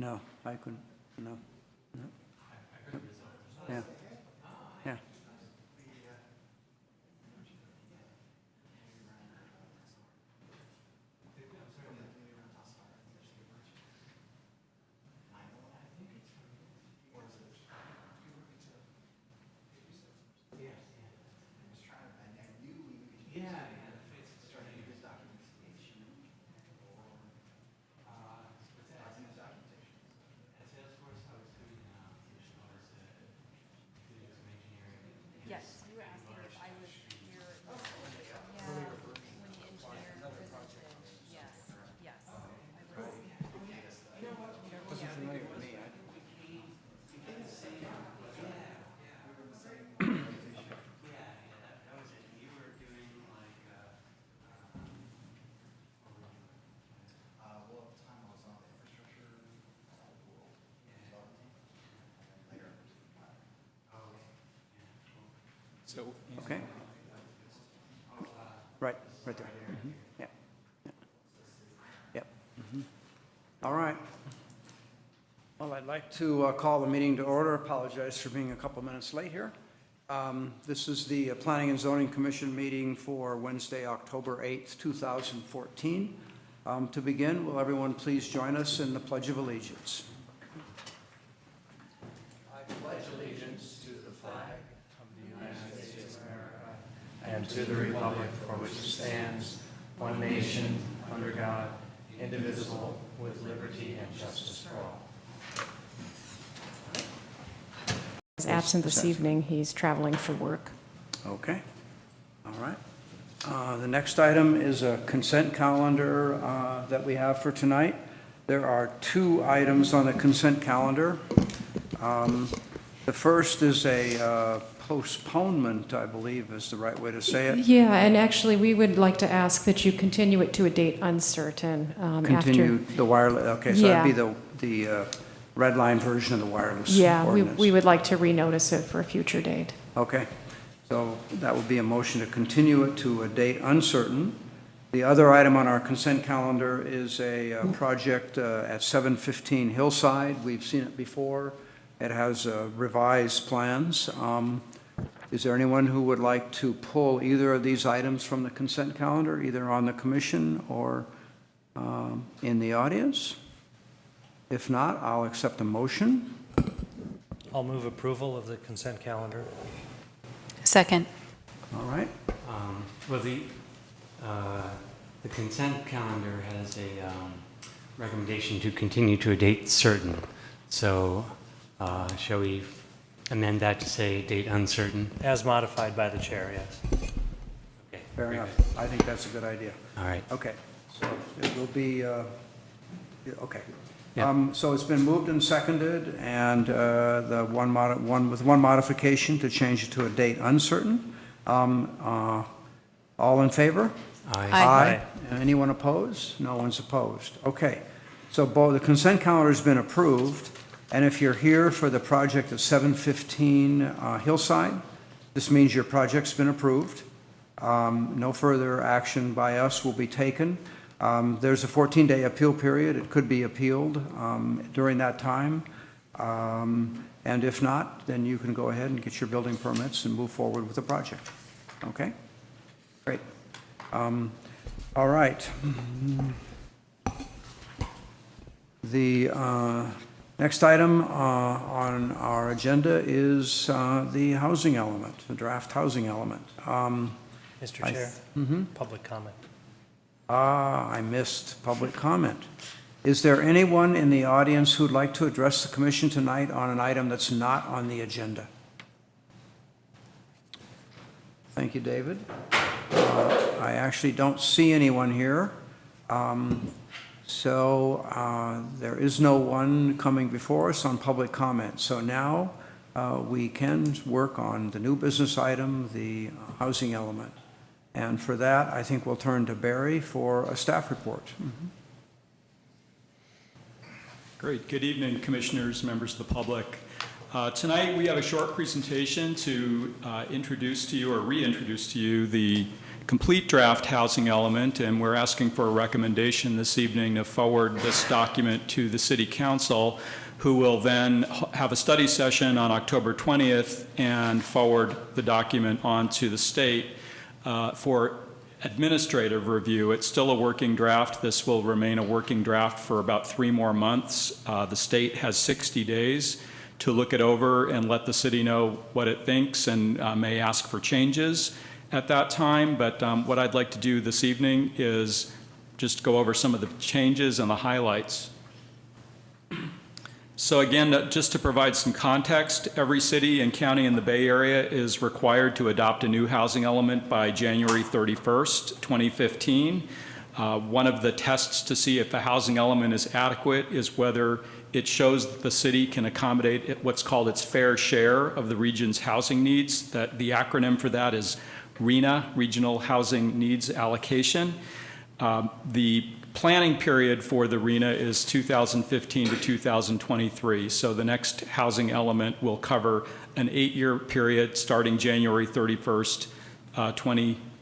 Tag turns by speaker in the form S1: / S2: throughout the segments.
S1: No, I couldn't, no. No. Yeah, yeah.
S2: Yes, you asked me if I was here. Yeah, when the engineer presented. Yes, yes. I was.
S1: Wasn't familiar with me.
S3: So,
S1: Okay. Right there. Mhm. Yeah. Yeah. Yep. Mhm. All right. Well, I'd like to call the meeting to order. Apologize for being a couple minutes late here. This is the Planning and Zoning Commission meeting for Wednesday, October 8th, 2014. To begin, will everyone please join us in the Pledge of Allegiance? I pledge allegiance to the flag of the United States of America
S4: and to the republic for which it stands, one nation, under God, indivisible, with liberty and justice for all.
S2: He's absent this evening. He's traveling for work.
S1: Okay, all right. The next item is a consent calendar that we have for tonight. There are two items on the consent calendar. The first is a postponement, I believe is the right way to say it.
S2: Yeah, and actually, we would like to ask that you continue it to a date uncertain.
S1: Continue the wireless, okay, so
S2: Yeah.
S1: that'd be the red line version of the wireless
S2: Yeah,
S1: ordinance.
S2: we would like to renotice it for a future date.
S1: Okay, so that would be a motion to continue it to a date uncertain. The other item on our consent calendar is a project at 715 Hillside. We've seen it before. It has revised plans. Is there anyone who would like to pull either of these items from the consent calendar, either on the commission or in the audience? If not, I'll accept a motion.
S4: I'll move approval of the consent calendar.
S5: Second.
S1: All right.
S6: Well, the consent calendar has a recommendation to continue to a date certain. So shall we amend that to say date uncertain?
S4: As modified by the chair, yes.
S6: Okay.
S1: Fair
S6: very
S1: enough.
S6: good.
S1: I think that's a good idea.
S6: All right.
S1: Okay, so it will be, okay.
S6: Yeah.
S1: So it's been moved and seconded, and with one modification to change it to a date uncertain. All in favor?
S6: Aye.
S5: Aye.
S1: Anyone opposed? No one's opposed. Okay, so the consent calendar has been approved, and if you're here for the project at 715 Hillside, this means your project's been approved. No further action by us will be taken. There's a 14-day appeal period. It could be appealed during that time. And if not, then you can go ahead and get your building permits and move forward with the project. Okay? Great. All right. The next item on our agenda is the housing element, the draft housing element.
S4: Mr. Chair, public comment.
S1: I missed public comment. Is there anyone in the audience who'd like to address the commission tonight on an item that's not on the agenda? Thank you, David. I actually don't see anyone here. So there is no one coming before us on public comment. So now we can work on the new business item, the housing element. And for that, I think we'll turn to Barry for a staff report.
S3: great. Good evening, commissioners, members of the public. Tonight, we have a short presentation to introduce to you or reintroduce to you the complete draft housing element, and we're asking for a recommendation this evening to forward this document to the City Council, who will then have a study session on October 20th and forward the document on to the state for administrative review. It's still a working draft. This will remain a working draft for about 3 more months. The state has 60 days to look it over and let the city know what it thinks, and may ask for changes at that time. But what I'd like to do this evening is just go over some of the changes and the highlights. So again, just to provide some context, every city and county in the Bay Area is required to adopt a new housing element by January 31st, 2015. One of the tests to see if the housing element is adequate is whether it shows that the city can accommodate what's called its fair share of the region's housing needs. That the acronym for that is RHNA, Regional Housing Needs Allocation. The planning period for the RHNA is 2015 to 2023. So the next housing element will cover an 8-year period starting January 31st,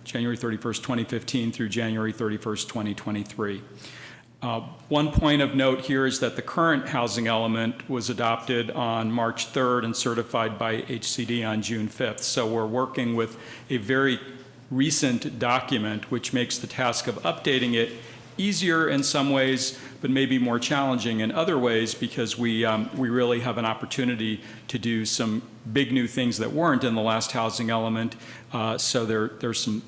S3: 2015 through January 31st, 2023. One point of note here is that the current housing element was adopted on March 3rd and certified by HCD on June 5th. So we're working with a very recent document, which makes the task of updating it easier in some ways, but maybe more challenging in other ways, because we really have an opportunity to do some big new things that weren't in the last housing element. So there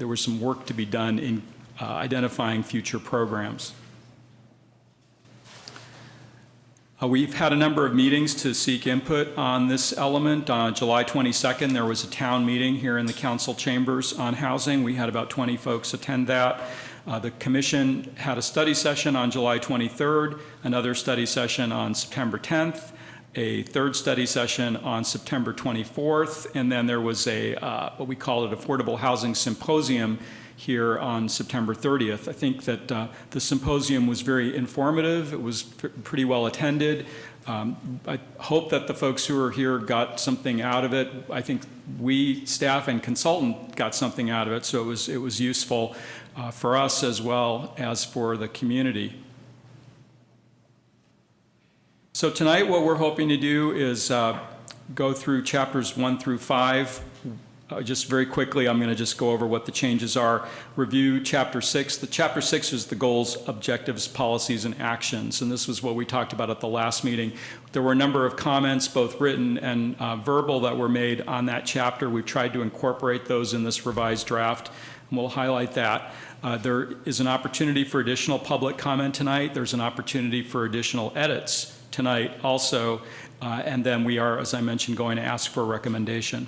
S3: was some work to be done in identifying future programs. We've had a number of meetings to seek input on this element. On July 22nd, there was a town meeting here in the council chambers on housing. We had about 20 folks attend that. The commission had a study session on July 23rd, another study session on September 10th, a third study session on September 24th, and then there was a what we call it Affordable Housing Symposium here on September 30th. I think that the symposium was very informative. It was pretty well attended. I hope that the folks who are here got something out of it. I think we, staff and consultant, got something out of it, so it was useful for us as well as for the community. So tonight what we're hoping to do is go through chapters 1 through 5. Just very quickly, I'm going to just go over what the changes are. Review Chapter 6. The Chapter 6 is the goals, objectives, policies, and actions. And this was what we talked about at the last meeting. There were a number of comments, both written and verbal, that were made on that chapter. We've tried to incorporate those in this revised draft, and we'll highlight that. There is an opportunity for additional public comment tonight. There's an opportunity for additional edits tonight also. And then we are, as I mentioned, going to ask for a recommendation.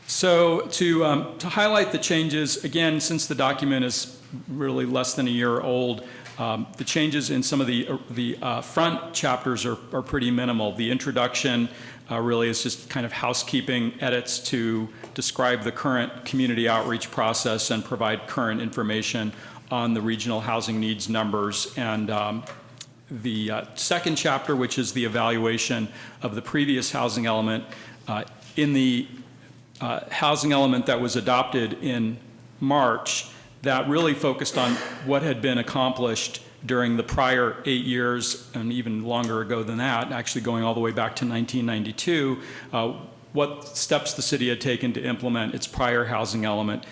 S3: So to highlight the changes, again, since the document is really less than a year old, the changes in some of the front chapters are pretty minimal. The introduction really is just kind of housekeeping edits to describe the current community outreach process and provide current information on the regional housing needs numbers. And the second chapter, which is the evaluation of the previous housing element, in the housing element that was adopted in March, that really focused on what had been accomplished during the prior 8 years, and even longer ago than that, actually going all the way back to 1992, what steps the city had taken to implement its prior housing element.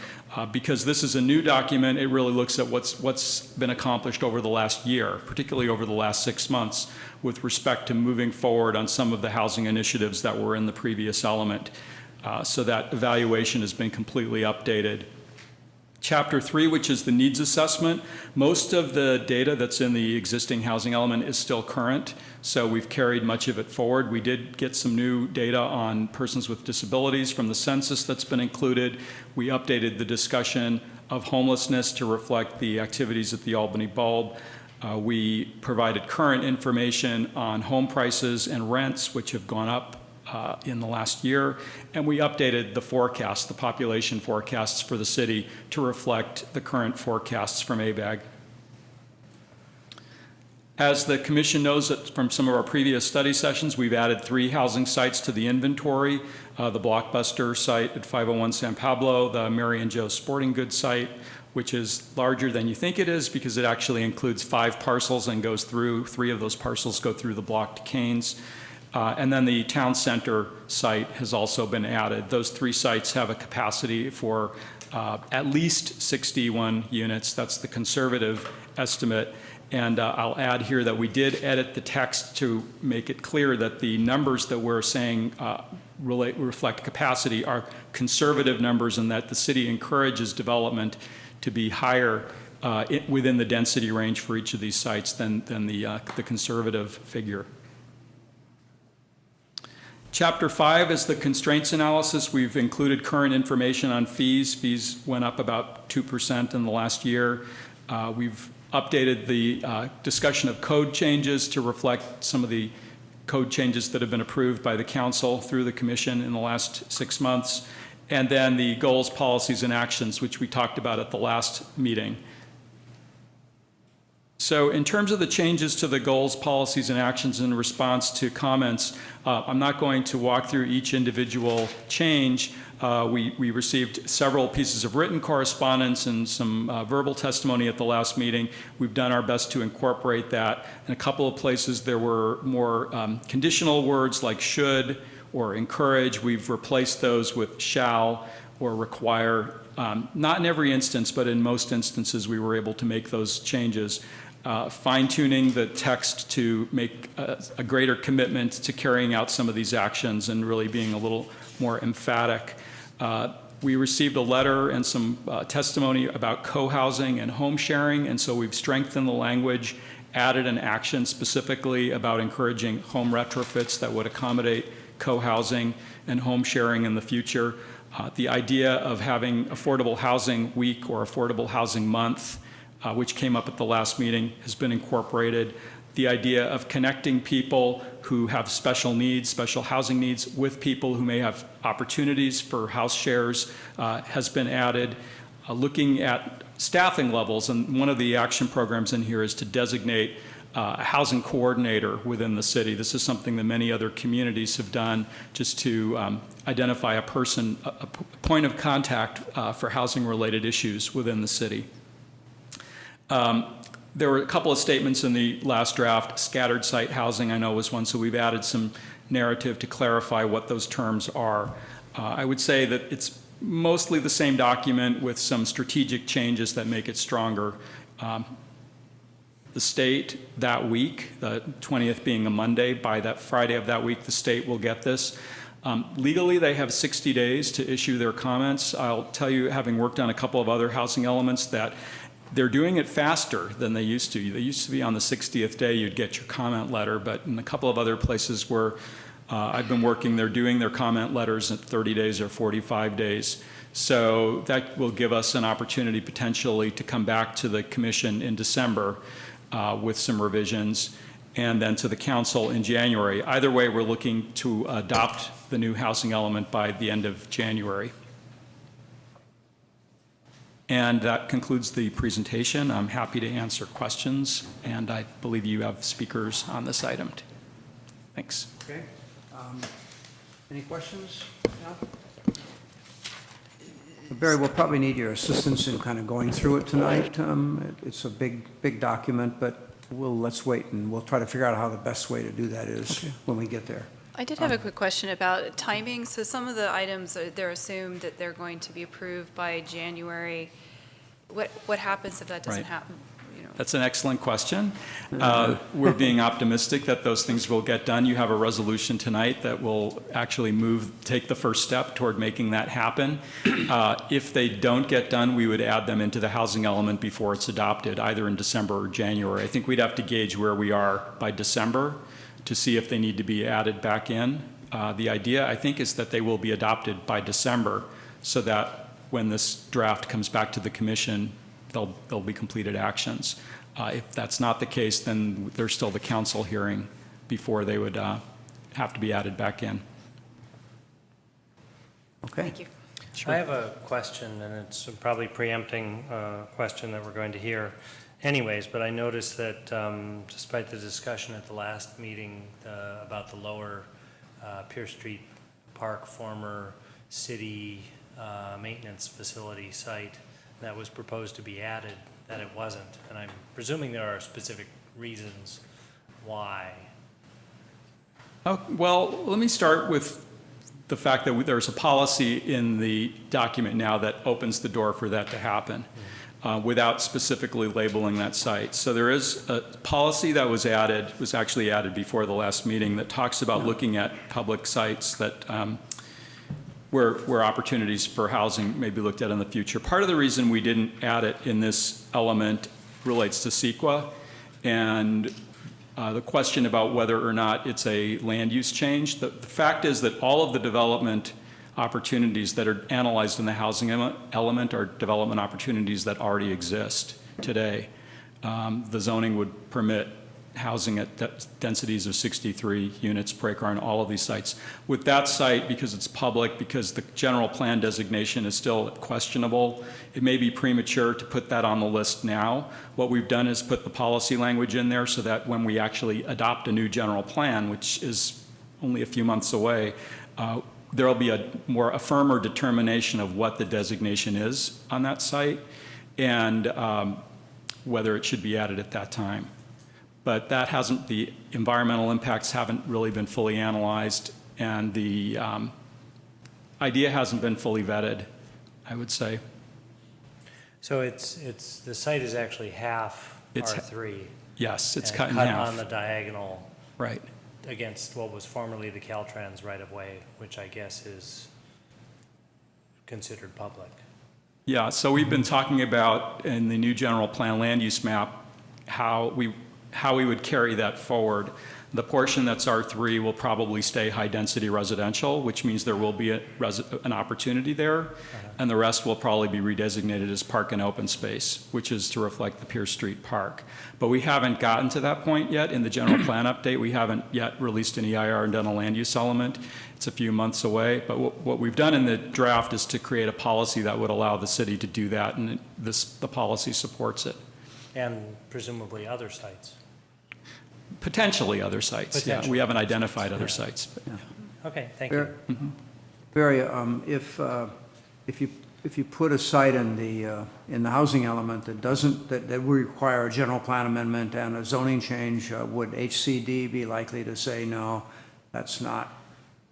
S3: Because this is a new document, it really looks at what's been accomplished over the last year, particularly over the last 6 months, with respect to moving forward on some of the housing initiatives that were in the previous element. So that evaluation has been completely updated. Chapter 3, which is the needs assessment, most of the data that's in the existing housing element is still current, so we've carried much of it forward. We did get some new data on persons with disabilities from the census that's been included. We updated the discussion of homelessness to reflect the activities at the Albany Bulb. We provided current information on home prices and rents, which have gone up in the last year, and we updated the forecast, the population forecasts for the city, to reflect the current forecasts from ABAG. As the commission knows that from some of our previous study sessions, we've added 3 housing sites to the inventory. The Blockbuster site at 501 San Pablo, the Mary and Joe Sporting Goods site, which is larger than you think it is because it actually includes 5 parcels and goes through, 3 of those parcels go through the blocked canes. And then the town center site has also been added. Those 3 sites have a capacity for at least 61 units. That's the conservative estimate. And I'll add here that we did edit the text to make it clear that the numbers that we're saying reflect capacity are conservative numbers, and that the city encourages development to be higher within the density range for each of these sites than the conservative figure. Chapter 5 is the constraints analysis. We've included current information on fees. Fees went up about 2% in the last year. We've updated the discussion of code changes to reflect some of the code changes that have been approved by the council through the commission in the last 6 months. And then the goals, policies, and actions, which we talked about at the last meeting. So in terms of the changes to the goals, policies, and actions in response to comments, I'm not going to walk through each individual change. We received several pieces of written correspondence and some verbal testimony at the last meeting. We've done our best to incorporate that. In a couple of places, there were more conditional words like should or encourage. We've replaced those with shall or require. Not in every instance, but in most instances, we were able to make those changes. Fine-tuning the text to make a greater commitment to carrying out some of these actions and really being a little more emphatic. We received a letter and some testimony about co-housing and home sharing, and so we've strengthened the language, added an action specifically about encouraging home retrofits that would accommodate co-housing and home sharing in the future. The idea of having affordable housing week or affordable housing month, which came up at the last meeting, has been incorporated. The idea of connecting people who have special needs, special housing needs, with people who may have opportunities for house shares has been added. Looking at staffing levels, and one of the action programs in here is to designate a housing coordinator within the city. This is something that many other communities have done, just to identify a person, a point of contact for housing-related issues within the city. There were a couple of statements in the last draft. Scattered site housing, I know, was one, so we've added some narrative to clarify what those terms are. I would say that it's mostly the same document with some strategic changes that make it stronger. The state that week, the 20th being a Monday, by that Friday of that week, the state will get this. Legally, they have 60 days to issue their comments. I'll tell you, having worked on a couple of other housing elements, that they're doing it faster than they used to. They used to be on the 60th day you'd get your comment letter, but in a couple of other places where I've been working, they're doing their comment letters in 30 days or 45 days. So that will give us an opportunity potentially to come back to the commission in December with some revisions, and then to the council in January. Either way, we're looking to adopt the new housing element by the end of January. And that concludes the presentation. I'm happy to answer questions, and I believe you have speakers on this item. Thanks.
S1: Okay. Any questions? No? Barry, we'll probably need your assistance in kind of going through it tonight. It's a big document, but let's wait, and we'll try to figure out how the best way to do that is when we get there.
S5: I did have a quick question about timing. So some of the items, they're assumed that they're going to be approved by January. What happens if that doesn't
S3: Right.
S5: happen? You know?
S3: That's an excellent question. We're being optimistic that those things will get done. You have a resolution tonight that will actually take the first step toward making that happen. If they don't get done, we would add them into the housing element before it's adopted, either in December or January. I think we'd have to gauge where we are by December to see if they need to be added back in. The idea, I think, is that they will be adopted by December, so that when this draft comes back to the commission, they'll be completed actions. If that's not the case, then there's still the council hearing before they would have to be added back in.
S1: Okay.
S5: Thank you.
S4: I have a question, and it's probably preempting a question that we're going to hear. anyways, but I noticed that despite the discussion at the last meeting about the lower Pierce Street Park former city maintenance facility site that was proposed to be added, that it wasn't. And I'm presuming there are specific reasons why.
S3: Oh, well, let me start with the fact that there's a policy in the document now that opens the door for that to happen without specifically labeling that site. So there is a policy that was actually added before the last meeting that talks about looking at public sites that where opportunities for housing may be looked at in the future. Part of the reason we didn't add it in this element relates to CEQA and the question about whether or not it's a land use change. The fact is that all of the development opportunities that are analyzed in the housing element are development opportunities that already exist today. The zoning would permit housing at densities of 63 units per acre on all of these sites. With that site, because it's public, because the general plan designation is still questionable, it may be premature to put that on the list now. What we've done is put the policy language in there so that when we actually adopt a new general plan, which is only a few months away, there will be a firmer determination of what the designation is on that site and whether it should be added at that time. But the environmental impacts haven't really been fully analyzed, and the idea hasn't been fully vetted, I would say.
S4: So the site is actually half R3.
S3: Yes, it's
S4: and
S3: cut in half.
S4: on the diagonal.
S3: Right.
S4: Against what was formerly the Caltrans right-of-way, which I guess is considered public.
S3: Yeah, so we've been talking about in the new general plan land use map how we would carry that forward. The portion that's R3 will probably stay high-density residential, which means there will be an opportunity there, and the rest will probably be redesignated as park and open space, which is to reflect the Pierce Street Park. But we haven't gotten to that point yet in the general plan update. We haven't yet released an EIR and done a land use element. It's a few months away, but what we've done in the draft is to create a policy that would allow the city to do that, and the policy supports it.
S4: And presumably other sites.
S3: Potentially other sites.
S4: Potentially.
S3: Yeah, we haven't identified other sites. But.
S4: Okay, thank you.
S1: Barry, if you put a site in the housing element that would require a general plan amendment and a zoning change, would HCD be likely to say, no, that's not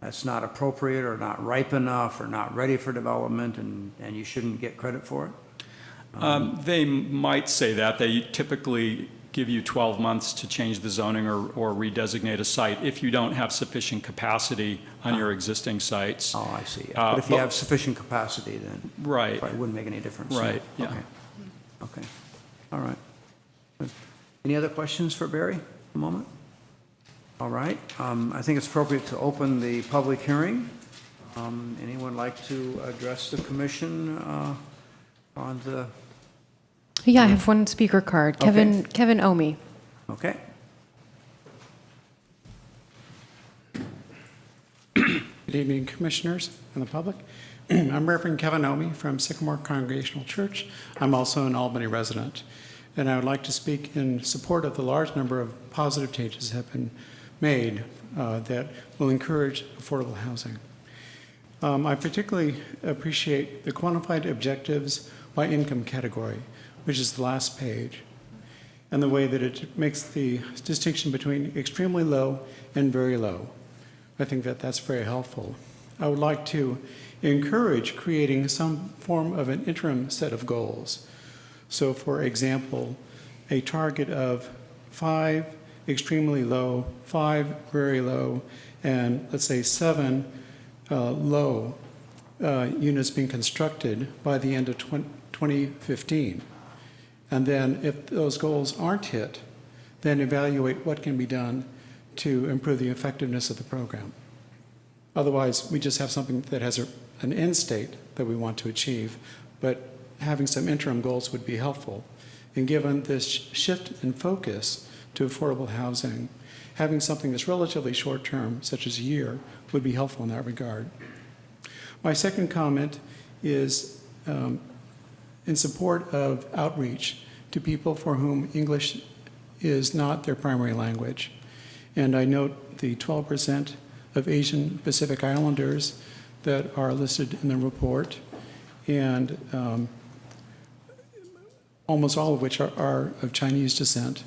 S1: appropriate or not ripe enough or not ready for development and you shouldn't get credit for it?
S3: They might say that. They typically give you 12 months to change the zoning or redesignate a site if you don't have sufficient capacity on your existing sites.
S1: Oh, I see. Yeah. But if you have sufficient capacity, then
S3: right.
S1: it probably wouldn't make any difference.
S3: Right, yeah.
S1: Okay. All right. Good. Any other questions for Barry at the moment? All right. I think it's appropriate to open the public hearing. Anyone like to address the commission on the...
S7: Yeah, I have one speaker card.
S1: Okay.
S7: Kevin Omi.
S1: Okay.
S8: Good evening, Commissioners and the public. I'm Reverend Kevin Omi from Sycamore Congregational Church. I'm also an Albany resident, and I would like to speak in support of the large number of positive changes that have been made that will encourage affordable housing. I particularly appreciate the quantified objectives by income category, which is the last page, and the way that it makes the distinction between extremely low and very low. I think that that's very helpful. I would like to encourage creating some form of an interim set of goals. So, for example, a target of 5 extremely low, 5 very low, and let's say 7 low units being constructed by the end of 2015. And then if those goals aren't hit, then evaluate what can be done to improve the effectiveness of the program. Otherwise, we just have something that has an end state that we want to achieve, but having some interim goals would be helpful. And given this shift in focus to affordable housing, having something that's relatively short-term, such as a year, would be helpful in that regard. My second comment is in support of outreach to people for whom English is not their primary language. And I note the 12% of Asian Pacific Islanders that are listed in the report, and almost all of which are of Chinese descent.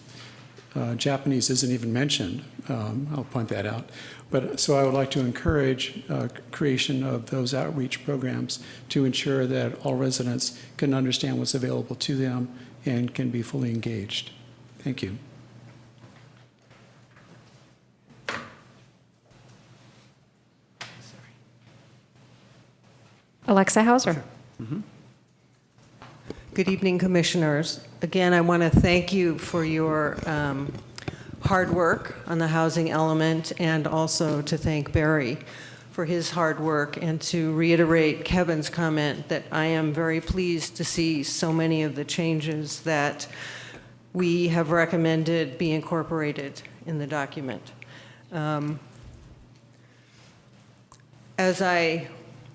S8: Japanese isn't even mentioned. I'll point that out. But so I would like to encourage creation of those outreach programs to ensure that all residents can understand what's available to them and can be fully engaged. Thank you.
S7: Alexa Hauser.
S9: Good evening, Commissioners. Again, I want to thank you for your hard work on the housing element, and also to thank Barry for his hard work, and to reiterate Kevin's comment that I am very pleased to see so many of the changes that we have recommended be incorporated in the document. As I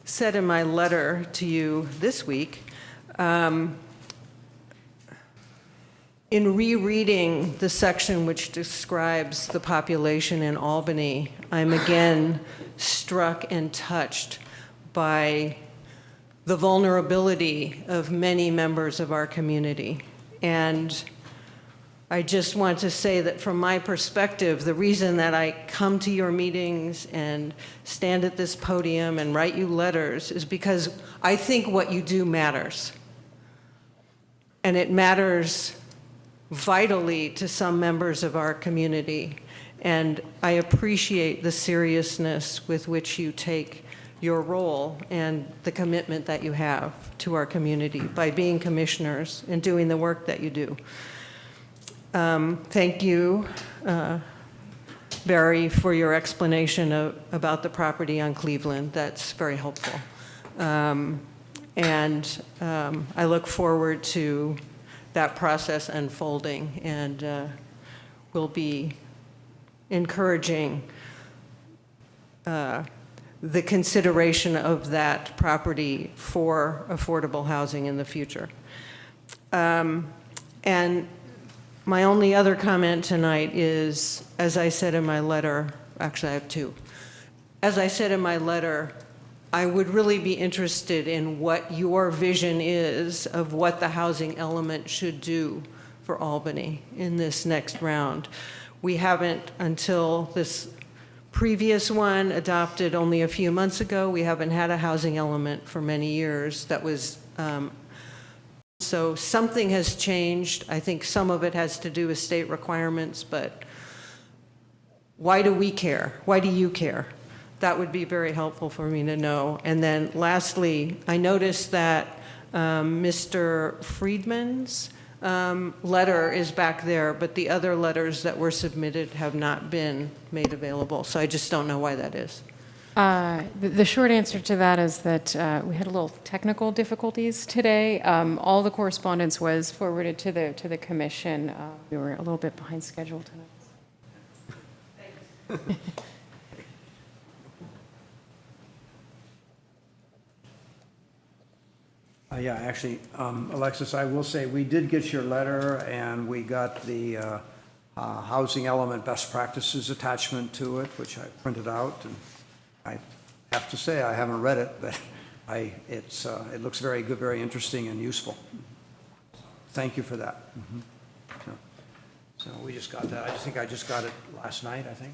S9: said in my letter to you this week, in rereading the section which describes the population in Albany, I'm again struck and touched by the vulnerability of many members of our community. And I just want to say that from my perspective, the reason that I come to your meetings and stand at this podium and write you letters is because I think what you do matters. And it matters vitally to some members of our community. And I appreciate the seriousness with which you take your role and the commitment that you have to our community by being commissioners and doing the work that you do. Thank you, Barry, for your explanation about the property on Cleveland. That's very helpful. And I look forward to that process unfolding, and will be encouraging the consideration of that property for affordable housing in the future. And my only other comment tonight is, as I said in my letter, actually I have two. As I said in my letter, I would really be interested in what your vision is of what the housing element should do for Albany in this next round. We haven't, until this previous one adopted only a few months ago, we haven't had a housing element for many years that was so something has changed. I think some of it has to do with state requirements, but why do we care? Why do you care? That would be very helpful for me to know. And then lastly, I noticed that Mr. Friedman's letter is back there, but the other letters that were submitted have not been made available. So I just don't know why that is.
S7: The short answer to that is that we had a little technical difficulties today. All the correspondence was forwarded to the commission. We were a little bit behind schedule tonight. Thanks.
S1: Yeah, actually, Alexis, I will say, we did get your letter, and we got the housing element best practices attachment to it, which I printed out, and I have to say, I haven't read it, but it looks very good, very interesting and useful. Thank you for that. So we just got that. I think I just got it last night, I think.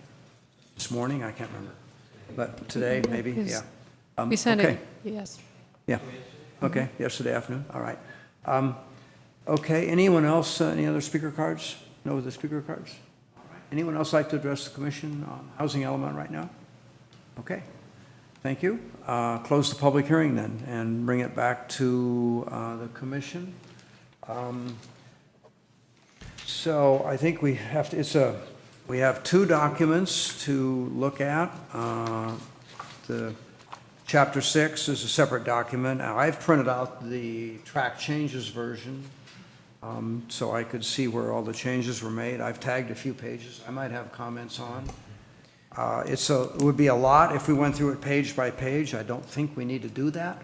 S1: This morning, I can't remember. But today, maybe, yeah.
S7: We sent
S1: okay.
S7: it, yes.
S1: Yeah, okay, yesterday afternoon, all right. Okay, anyone else, any other speaker cards? No other speaker cards? All right. Anyone else like to address the commission on housing element right now? Okay, thank you. Close the public hearing then, and bring it back to the commission. So I think we have to, we have two documents to look at. The Chapter 6 is a separate document. Now, I've printed out the track changes version, so I could see where all the changes were made. I've tagged a few pages I might have comments on. It would be a lot if we went through it page by page. I don't think we need to do that.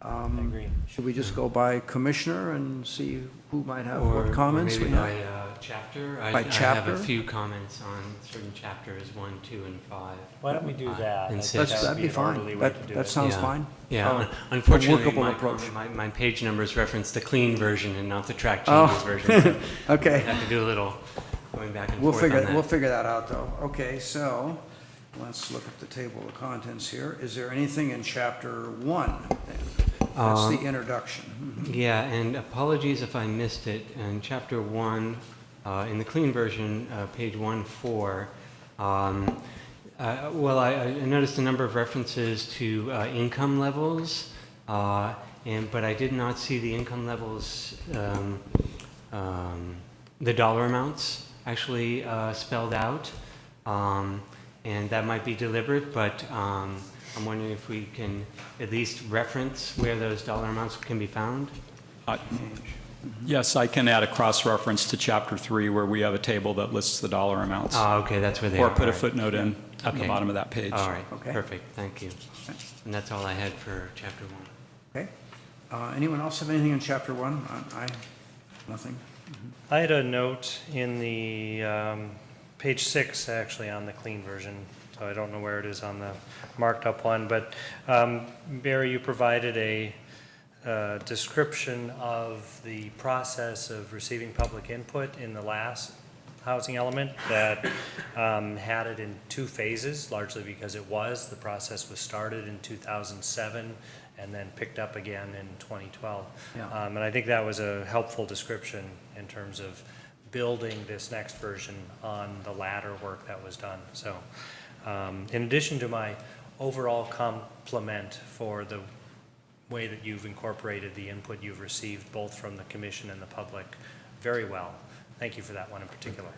S4: I agree.
S1: Should we just go by commissioner and see who might have
S6: Or
S1: what comments we
S6: maybe
S1: have?
S6: by chapter.
S1: By
S6: I have
S1: chapter?
S6: a few comments on certain chapters, 1, 2, and 5.
S4: Why don't we do that?
S6: And
S4: I
S6: six.
S4: think that would
S1: That'd be
S4: an
S1: fine.
S4: orderly way to do
S1: That
S4: it.
S1: sounds
S6: Yeah.
S1: fine.
S6: Yeah,
S1: Oh,
S6: unfortunately,
S1: workable
S6: my,
S1: approach.
S6: my page numbers reference the clean version and not the track
S1: Oh.
S6: changes version. So
S1: Okay.
S6: I have to do a little going back and
S1: We'll
S6: forth on
S1: figure,
S6: that.
S1: we'll figure that out, though. Okay, so let's look at the table of contents here. Is there anything in chapter 1 then? That's the introduction.
S6: Yeah, and apologies if I missed it. In chapter 1, in the clean version, page 1-4, well, I noticed a number of references to income levels, but I did not see the income levels, the dollar amounts actually spelled out. And that might be deliberate, but I'm wondering if we can at least reference where those dollar amounts can be found.
S3: Yes, I can add a cross-reference to Chapter 3 where we have a table that lists the dollar amounts.
S6: Okay, that's where they
S3: Or
S6: are.
S3: put a
S6: All right.
S3: footnote in at the
S6: Okay.
S3: bottom of that page.
S6: All right,
S1: Okay.
S6: perfect, thank you. And that's all I had for chapter 1.
S1: Okay. Anyone else have anything in chapter 1? Nothing.
S4: I had a note in the page 6, actually, on the clean version, so I don't know where it is on the marked up one, but Barry, you provided a description of the process of receiving public input in the last housing element that had it in 2 phases, largely because the process was started in 2007 and then picked up again in 2012.
S1: Yeah.
S4: And I think that was a helpful description in terms of building this next version on the latter work that was done. So in addition to my overall compliment for the way that you've incorporated the input you've received both from the commission and the public very well. Thank you for that one in particular.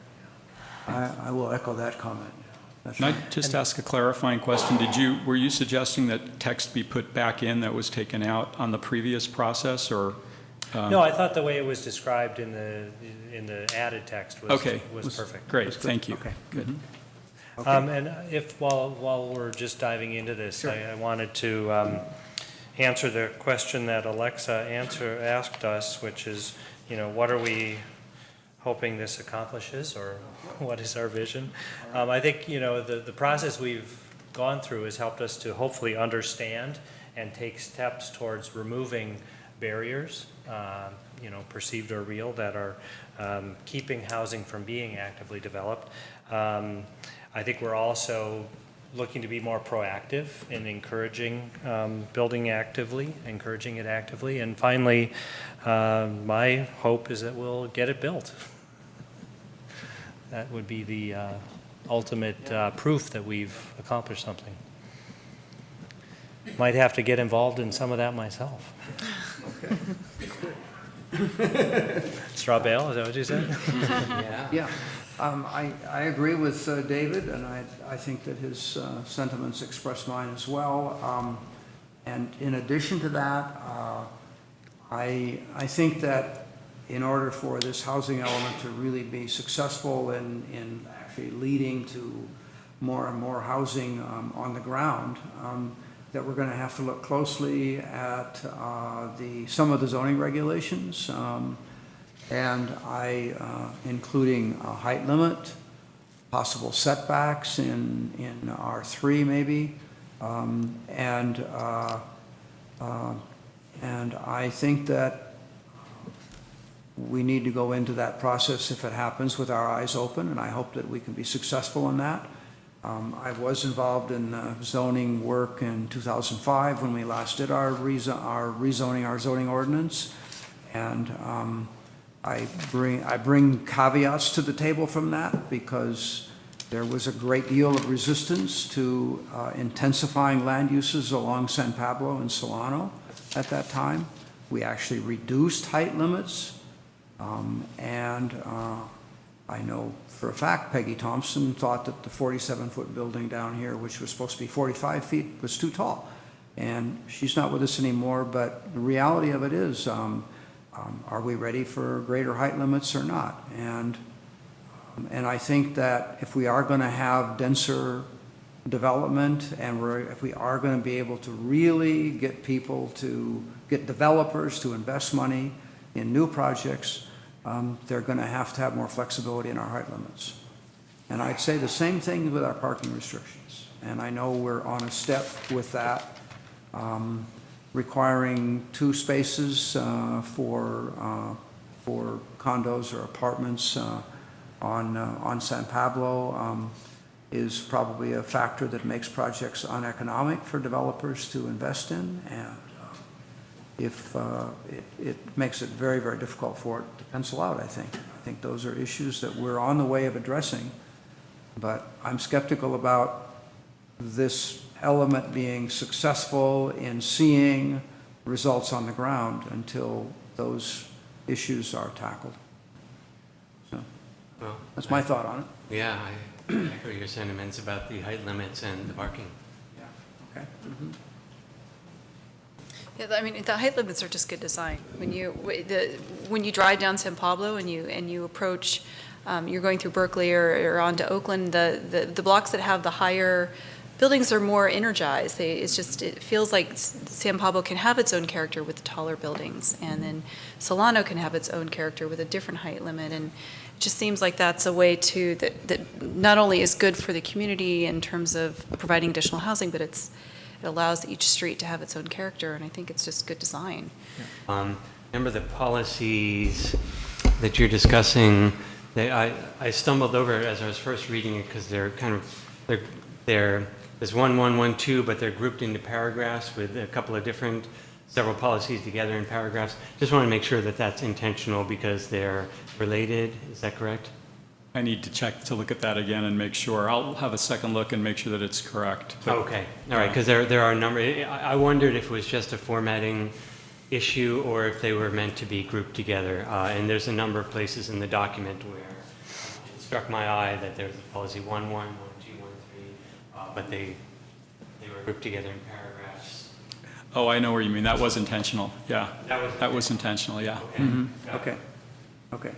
S1: I will echo that comment. That's
S3: Can I
S1: right.
S3: just ask a clarifying question? Were you suggesting that text be put back in that was taken out on the previous process, or?
S4: No, I thought the way it was described in the added text was
S3: Okay.
S4: perfect.
S3: Great, thank you.
S1: Okay.
S3: Good.
S4: And if, while we're just diving into this, I wanted to answer the question that Alexa asked us, which is, what are we hoping this accomplishes, or what is our vision? I think, the process we've gone through has helped us to hopefully understand and take steps towards removing barriers, perceived or real, that are keeping housing from being actively developed. I think we're also looking to be more proactive in encouraging building actively, encouraging it actively. And finally, my hope is that we'll get it built. That would be the ultimate proof that we've accomplished something. Might have to get involved in some of that myself. Straw bale, is that what you said?
S1: Yeah. I agree with David, and I think that his sentiments express mine as well. And in addition to that, I think that in order for this housing element to really be successful in actually leading to more and more housing on the ground, that we're going to have to look closely at some of the zoning regulations, and including a height limit, possible setbacks in R3 maybe, and I think that we need to go into that process if it happens with our eyes open, and I hope that we can be successful in that. I was involved in zoning work in 2005 when we last did our rezoning, our zoning ordinance, and I bring caveats to the table from that because there was a great deal of resistance to intensifying land uses along San Pablo and Solano at that time. We actually reduced height limits, and I know for a fact Peggy Thompson thought that the 47-foot building down here, which was supposed to be 45 feet, was too tall. And she's not with us anymore, but the reality of it is, are we ready for greater height limits or not? And I think that if we are going to have denser development, and if we are going to be able to really get get developers to invest money in new projects, they're going to have more flexibility in our height limits. And I'd say the same thing with our parking restrictions. And I know we're on a step with that, requiring 2 spaces for condos or apartments on San Pablo is probably a factor that makes projects uneconomic for developers to invest in, and if it makes it very, very difficult for it to pencil out, I think. I think those are issues that we're on the way of addressing, but I'm skeptical about this element being successful in seeing results on the ground until those issues are tackled. So
S6: Well,
S1: that's my thought on it.
S6: Yeah, I echo your sentiments about the height limits and the parking.
S1: Yeah. Okay.
S5: Yeah, I mean, the height limits are just good design. When you drive down San Pablo and you approach, you're going through Berkeley or onto Oakland, the blocks that have the higher buildings are more energized. It feels like San Pablo can have its own character with the taller buildings, and then Solano can have its own character with a different height limit. And it just seems like that's a way that not only is good for the community in terms of providing additional housing, but it allows each street to have its own character, and I think it's just good design.
S6: Remember the policies that you're discussing, I stumbled over it as I was first reading it because they're kind of, there's 1, 1, 1, 2, but they're grouped into paragraphs with a couple of several policies together in paragraphs. Just want to make sure that that's intentional because they're related. Is that correct?
S3: I need to look at that again and make sure. I'll have a second look and make sure that it's correct. But-
S6: Okay, all right, because there are a number, I wondered if it was just a formatting issue or if they were meant to be grouped together. And there's a number of places in the document where it struck my eye that there's a policy 1, 1, 1, 2, 1, 3, but they were grouped together in paragraphs.
S3: Oh, I know where you mean. That was intentional. Yeah.
S6: That was
S3: intentional, yeah.
S6: Okay.
S1: Okay. Okay.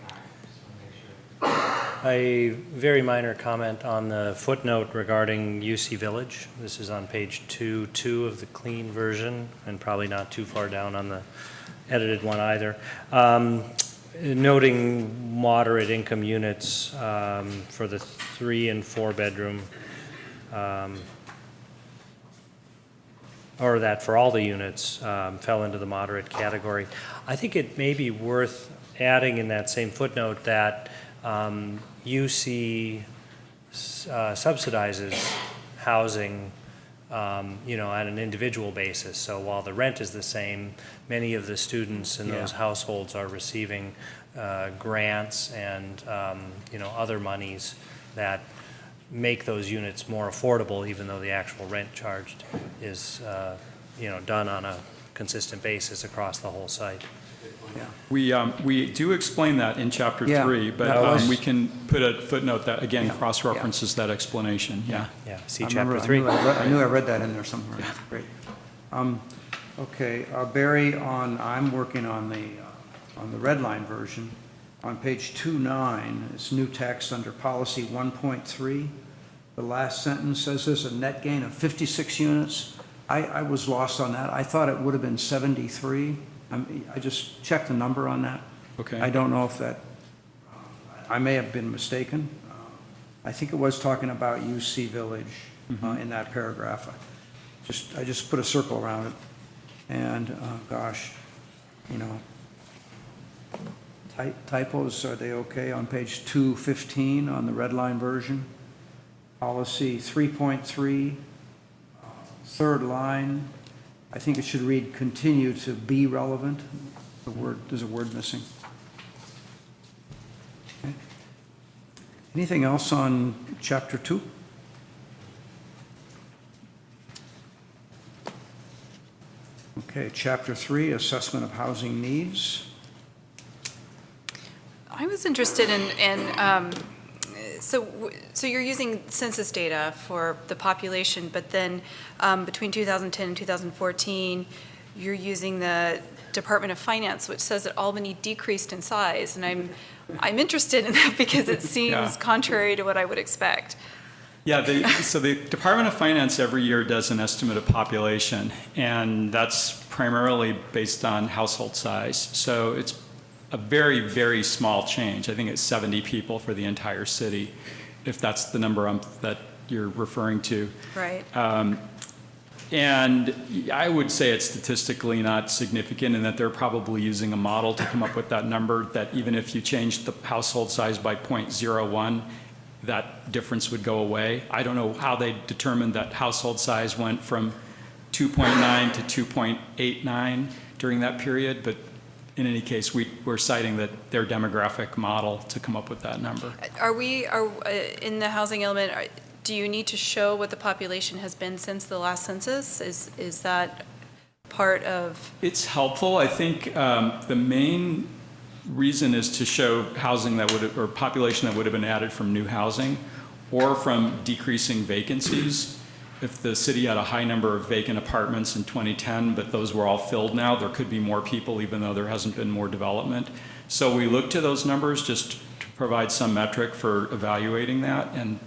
S4: A very minor comment on the footnote regarding UC Village. This is on page 2 of the clean version, and probably not too far down on the edited one either. Noting moderate income units for the 3 and 4 bedroom, or that for all the units fell into the moderate category. I think it may be worth adding in that same footnote that UC subsidizes housing, at an individual basis. So while the rent is the same, many of the students in those households are receiving grants and, other monies that make those units more affordable, even though the actual rent charged is, done on a consistent basis across the whole site.
S1: Yeah.
S3: We do explain that in chapter
S1: Yeah,
S3: 3, but
S1: that was-
S3: we can put a footnote that, again,
S1: Yeah,
S3: cross-references that explanation, yeah.
S4: Yeah, see
S1: I
S4: chapter
S1: remember-
S4: 3.
S1: I knew I read that in there somewhere. Great. Okay, Barry, I'm working on the red line version. On page 2.9, it's new text under policy 1.3. The last sentence says there's a net gain of 56 units. I was lost on that. I thought it would have been 73. I just checked the number on that.
S3: Okay.
S1: I don't know if I may have been mistaken. I think it was talking about UC Village in that paragraph. I just put a circle around it. And, typos, are they okay? On page 215 on the red line version, policy 3.3, third line, I think it should read continue to be relevant. There's a word missing. Okay. Anything else on chapter 2? Okay, chapter 3, assessment of housing needs.
S5: I was interested so you're using census data for the population, but then between 2010 and 2014, you're using the Department of Finance, which says that Albany decreased in size, and I'm interested in that because it seems
S3: Yeah.
S5: contrary to what I would expect.
S3: Yeah, so the Department of Finance every year does an estimate of population, and that's primarily based on household size. So it's a very, very small change. I think it's 70 people for the entire city, if that's the number that you're referring to.
S5: Right.
S3: And I would say it's statistically not significant, and that they're probably using a model to come up with that number, that even if you change the household size by 0.01, that difference would go away. I don't know how they determined that household size went from 2.9 to 2.89 during that period, but in any case, we're citing their demographic model to come up with that number.
S5: In the housing element, do you need to show what the population has been since the last census? Is that part of?
S3: It's helpful. I think the main reason is to show housing that would, or population that would have been added from new housing or from decreasing vacancies. If the city had a high number of vacant apartments in 2010, but those were all filled now, there could be more people even though there hasn't been more development. So we look to those numbers just to provide some metric for evaluating that. And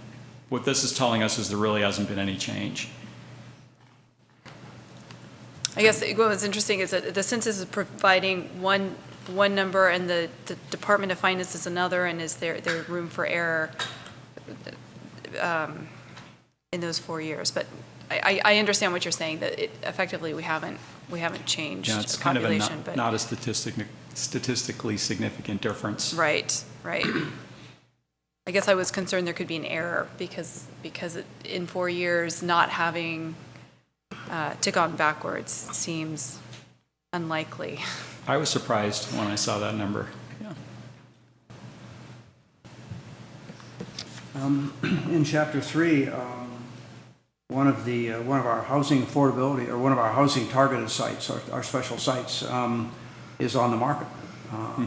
S3: what this is telling us is there really hasn't been any change.
S5: I guess what was interesting is that the census is providing one number and the Department of Finance is another, and is there room for error in those 4 years? But I understand what you're saying, that effectively we haven't changed
S3: Yeah, it's kind of
S5: population.
S3: a not a statistically significant difference.
S5: Right. I guess I was concerned there could be an error because in 4 years not having gone backwards seems unlikely.
S3: I was surprised when I saw that number. Yeah.
S1: In Chapter 3, one of our housing affordability, or one of our housing targeted sites, our special sites, is on the market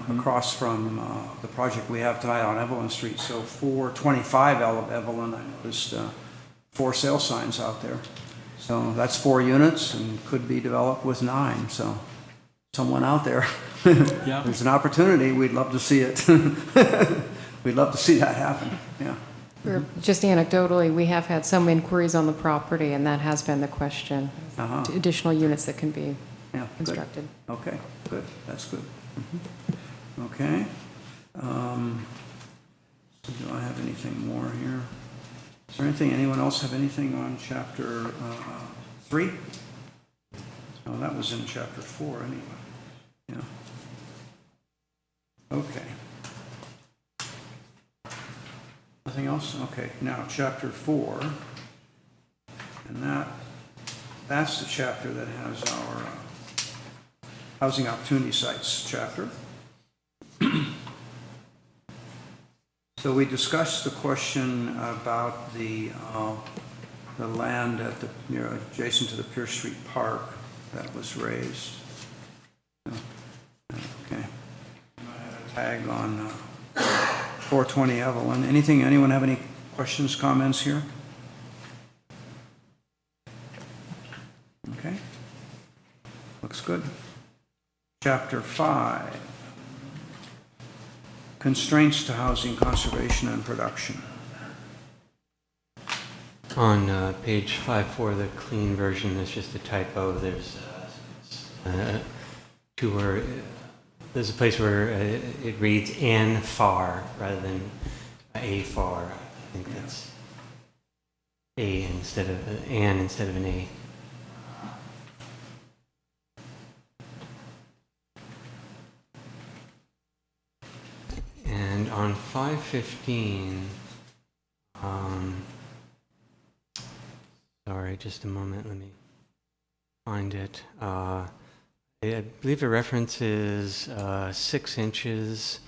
S1: across from the project we have tonight on Evelyn Street. So 425 Evelyn, I noticed 4 sale signs out there. So that's 4 units and could be developed with 9. So someone out there,
S3: Yeah.
S1: there's an opportunity. We'd love to see it. We'd love to see that happen. Yeah.
S7: Just anecdotally, we have had some inquiries on the property, and that has been the question.
S1: Uh-huh.
S7: Additional units that can be
S1: Yeah. Good.
S7: constructed.
S1: Okay. Good. That's good. Okay. So do I have anything more here? Is there anyone else have anything on Chapter 3? Oh, that was in Chapter 4 anyway. Yeah. Okay. Nothing else? Okay, now Chapter 4. And that's the chapter that has our Housing Opportunity Sites chapter. So we discussed the question about the land adjacent to the Pierce Street Park that was raised. Okay. Tag on 420 Evelyn. Anyone have any questions, comments here? Okay. Looks good. Chapter 5. Constraints to housing conservation and production.
S6: On page 5.4, the clean version, there's just a typo. There's there's a place where it reads "an far" rather than "a far." I think that's "a" instead of "an" instead of an "a." And on 515, sorry, just a moment, let me find it. I believe the reference is 6 inches,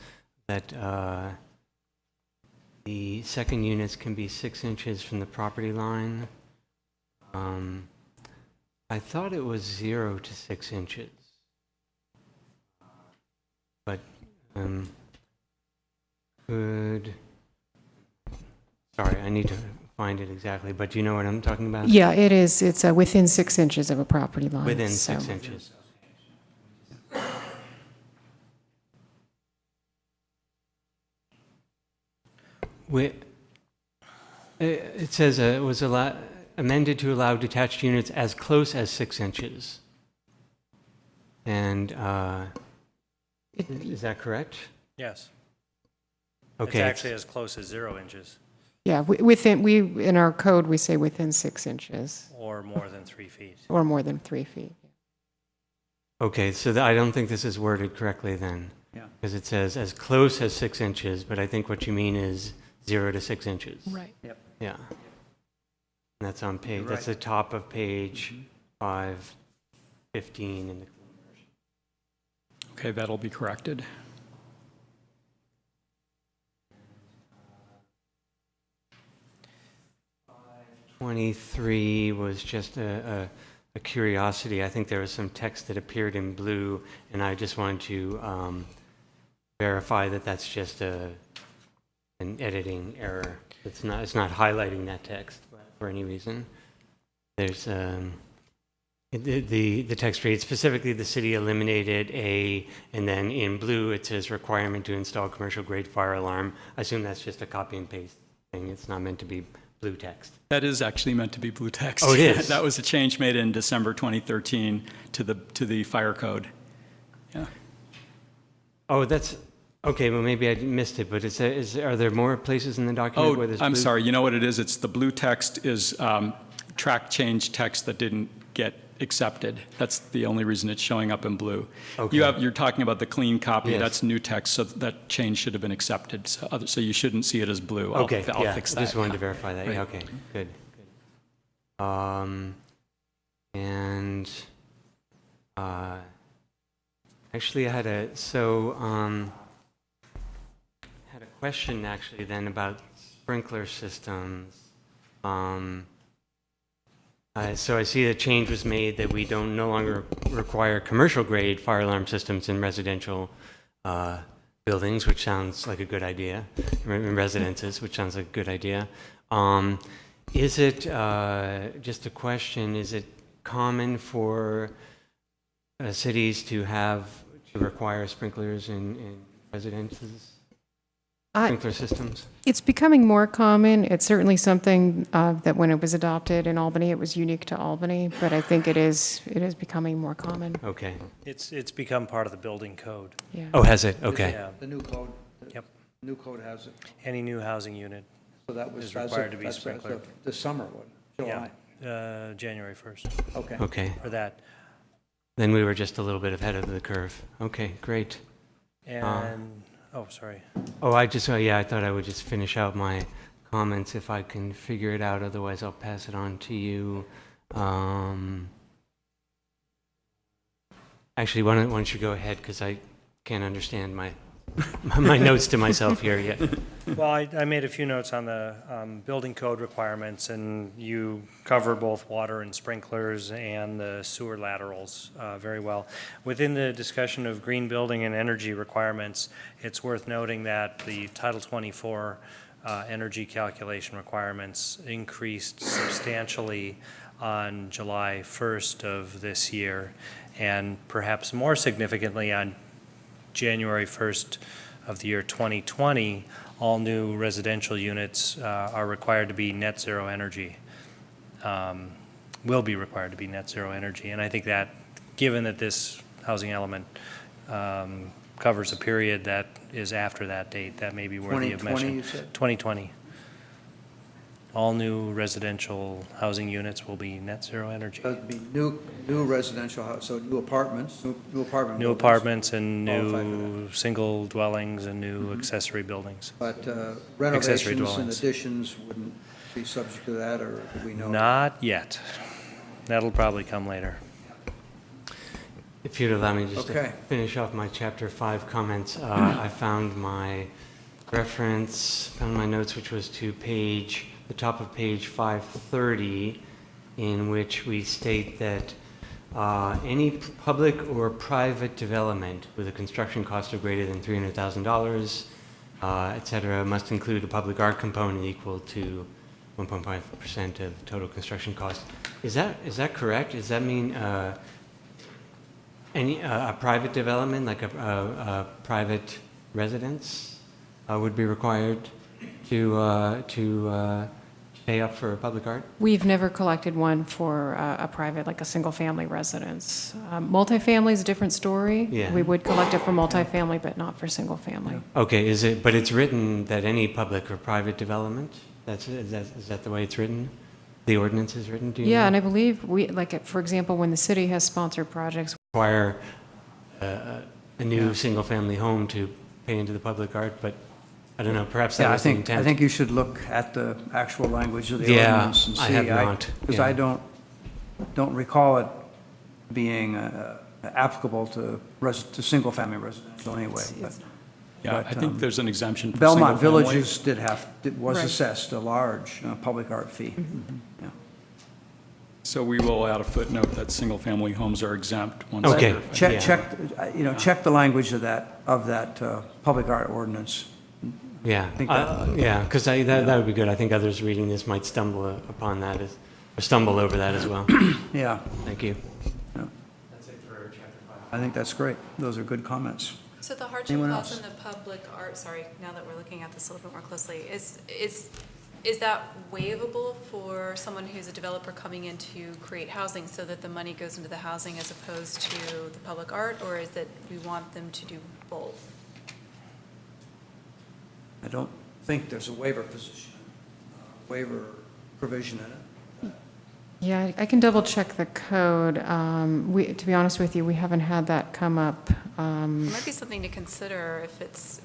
S6: that the second units can be 6 inches from the property line. I thought it was 0 to 6 inches. But sorry, I need to find it exactly, but do you know what I'm talking about?
S7: Yeah, it is. It's within 6 inches of a property line.
S6: Within
S7: so.
S6: 6 inches. It says it was amended to allow detached units as close as 6 inches. And is that correct?
S4: Yes.
S6: Okay.
S4: It's actually as close as 0 inches
S7: Yeah, in our code, we say within 6 inches
S4: or more than 3 feet.
S7: or more than 3 feet.
S6: Okay, so I don't think this is worded correctly then.
S1: Yeah.
S6: Because it says as close as 6 inches, but I think what you mean is 0 to 6 inches.
S7: Right.
S1: Yep.
S6: Yeah. And that's on page,
S1: You're
S6: that's the
S1: right.
S6: top of page 515 in the.
S3: Okay, that'll be corrected.
S6: 23 was just a curiosity. I think there was some text that appeared in blue, and I just wanted to verify that that's just an editing error. It's not highlighting that text for any reason. There's the text reads specifically the city eliminated and then in blue it says requirement to install commercial grade fire alarm. I assume that's just a copy and paste thing. It's not meant to be blue text.
S3: That is actually meant to be blue text.
S6: Oh, it is?
S3: That was a change made in December 2013 to the fire code. Yeah.
S6: Oh, that's okay. Well, maybe I missed it, but are there more places in the document where
S3: Oh,
S6: there's
S3: I'm
S6: blue?
S3: sorry. You know what it is? It's the blue text is track change text that didn't get accepted. That's the only reason it's showing up in blue.
S6: Okay.
S3: You're talking about the clean copy.
S6: Yes.
S3: That's new text, so that change should have been accepted. So you shouldn't see it as blue. I'll
S6: Okay,
S3: fix that.
S6: I just wanted to verify that.
S3: Right.
S6: Yeah, okay, good. And actually, I had a question actually then about sprinkler systems. So I see a change was made that we don't no longer require commercial grade fire alarm systems in residential buildings, which sounds like a good idea, in residences, which sounds like a good idea. Is it, just a question, is it common for cities to require sprinklers in residences? Sprinkler systems?
S7: It's becoming more common. It's certainly something that when it was adopted in Albany, it was unique to Albany, but I think it is becoming more common.
S6: Okay.
S4: It's become part of the building code.
S7: Yeah.
S6: Oh, has it? Okay.
S4: Yeah.
S1: The new code.
S4: Yep.
S1: New code has it.
S4: Any new housing unit,
S1: So that was
S4: Is required to be sprinklered.
S1: The summer one, July.
S4: January 1st,
S1: Okay.
S6: Okay.
S4: for that.
S6: Then we were just a little bit ahead of the curve. Okay, great.
S4: And, oh, sorry.
S6: Oh, I thought I would just finish out my comments if I can figure it out. Otherwise, I'll pass it on to you. Actually, why don't you go ahead, because I can't understand my my notes to myself here yet.
S4: Well, I made a few notes on the building code requirements, and you cover both water and sprinklers and the sewer laterals very well. Within the discussion of green building and energy requirements, it's worth noting that the Title 24 energy calculation requirements increased substantially on July 1st of this year, and perhaps more significantly on January 1st of the year 2020, all new residential units are required to be net zero energy, will be required to be net zero energy. And I think that, given that this housing element covers a period that is after that date, that may be worthy of
S1: 2020,
S4: mention.
S1: you said?
S4: 2020. All new residential housing units will be net zero energy.
S1: So it'd be new residential house, so new apartments, new apartment
S4: New
S1: buildings.
S4: apartments and
S1: Qualify for
S4: new single dwellings and new accessory buildings.
S1: But
S4: Accessory
S1: renovations and
S4: dwellings.
S1: additions wouldn't be subject to that, or do we know?
S4: Not yet. That'll probably come later.
S6: If you'd allow me just
S1: Okay.
S6: to finish off my Chapter 5 comments, I found my notes, which was to the top of page 530, in which we state that any public or private development with a construction cost of greater than $300,000, et cetera, must include a public art component equal to 1.5% of total construction cost. Is that correct? Does that mean any a private development, like a private residence, would be required to pay up for public art?
S7: We've never collected one for a private, like a single-family residence. Multifamily is a different story.
S6: Yeah.
S7: We would collect it for multifamily, but not for single-family.
S6: Okay, but it's written that any public or private development, is that the way it's written? The ordinance is written, do you
S7: Yeah,
S6: know?
S7: and I believe for example, when the city has sponsored projects,
S6: Require a new single-family home to pay into the public art, but I don't know, perhaps that
S1: Yeah,
S6: was the intent.
S1: I think you should look at the actual language of the
S6: Yeah,
S1: ordinance and see.
S6: I have not,
S1: Because
S6: yeah.
S1: I don't recall it being applicable to single-family residential anyway. but-
S3: Yeah,
S1: but,
S3: I think there's an exemption for
S1: Belmont
S3: single-family.
S1: Villages was
S7: Right.
S1: assessed a large public art fee. Yeah.
S3: So we will add a footnote that single-family homes are exempt once
S6: Okay.
S3: they're-
S1: Check,
S6: Yeah.
S1: check the language of that public art ordinance.
S6: Yeah,
S1: think that-
S6: yeah, because that would be good. I think others reading this might stumble upon that, or stumble over that as well.
S1: Yeah,
S6: Thank you.
S1: that's it for chapter 5. I think that's great. Those are good comments.
S5: So the hardship
S1: Anyone
S5: clause
S1: else?
S5: in the public art, sorry, now that we're looking at this a little bit more closely, is that waivable for someone who's a developer coming in to create housing so that the money goes into the housing as opposed to the public art, or is it we want them to do both?
S1: I don't think there's a waiver waiver provision in it.
S7: yeah, I can double-check the code. To be honest with you, we haven't had that come up.
S5: It might be something to consider if it's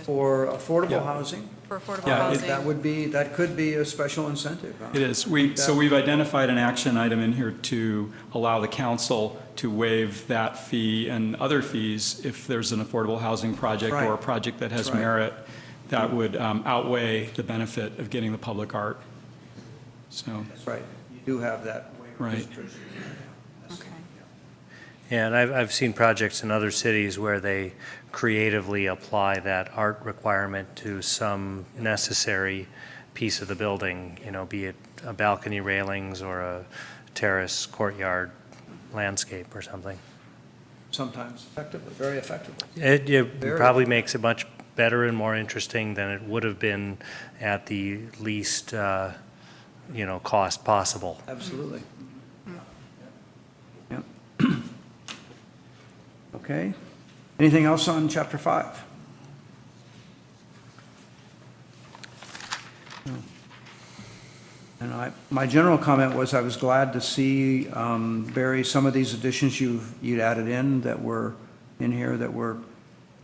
S1: For affordable
S3: Yeah.
S1: housing,
S5: for affordable
S3: Yeah,
S5: housing.
S1: that could be a special incentive.
S3: It is. So we've identified an action item in here to allow the council to waive that fee and other fees if there's an affordable housing project or a
S1: Right.
S3: project that has
S1: That's right.
S3: merit that would outweigh the benefit of getting the public art. So,
S1: That's right. You do have that waiver
S3: Right.
S1: provision.
S5: Okay.
S4: Yeah, and I've seen projects in other cities where they creatively apply that art requirement to some necessary piece of the building, be it a balcony railings or a terrace courtyard landscape or something.
S1: Sometimes effectively, very effectively.
S4: It
S1: Very-
S4: probably makes it much better and more interesting than it would have been at the least, cost possible.
S1: Absolutely. Yep. Okay. Anything else on chapter 5? No. And my general comment was I was glad to see, Barry, some of these additions you'd added in that were in here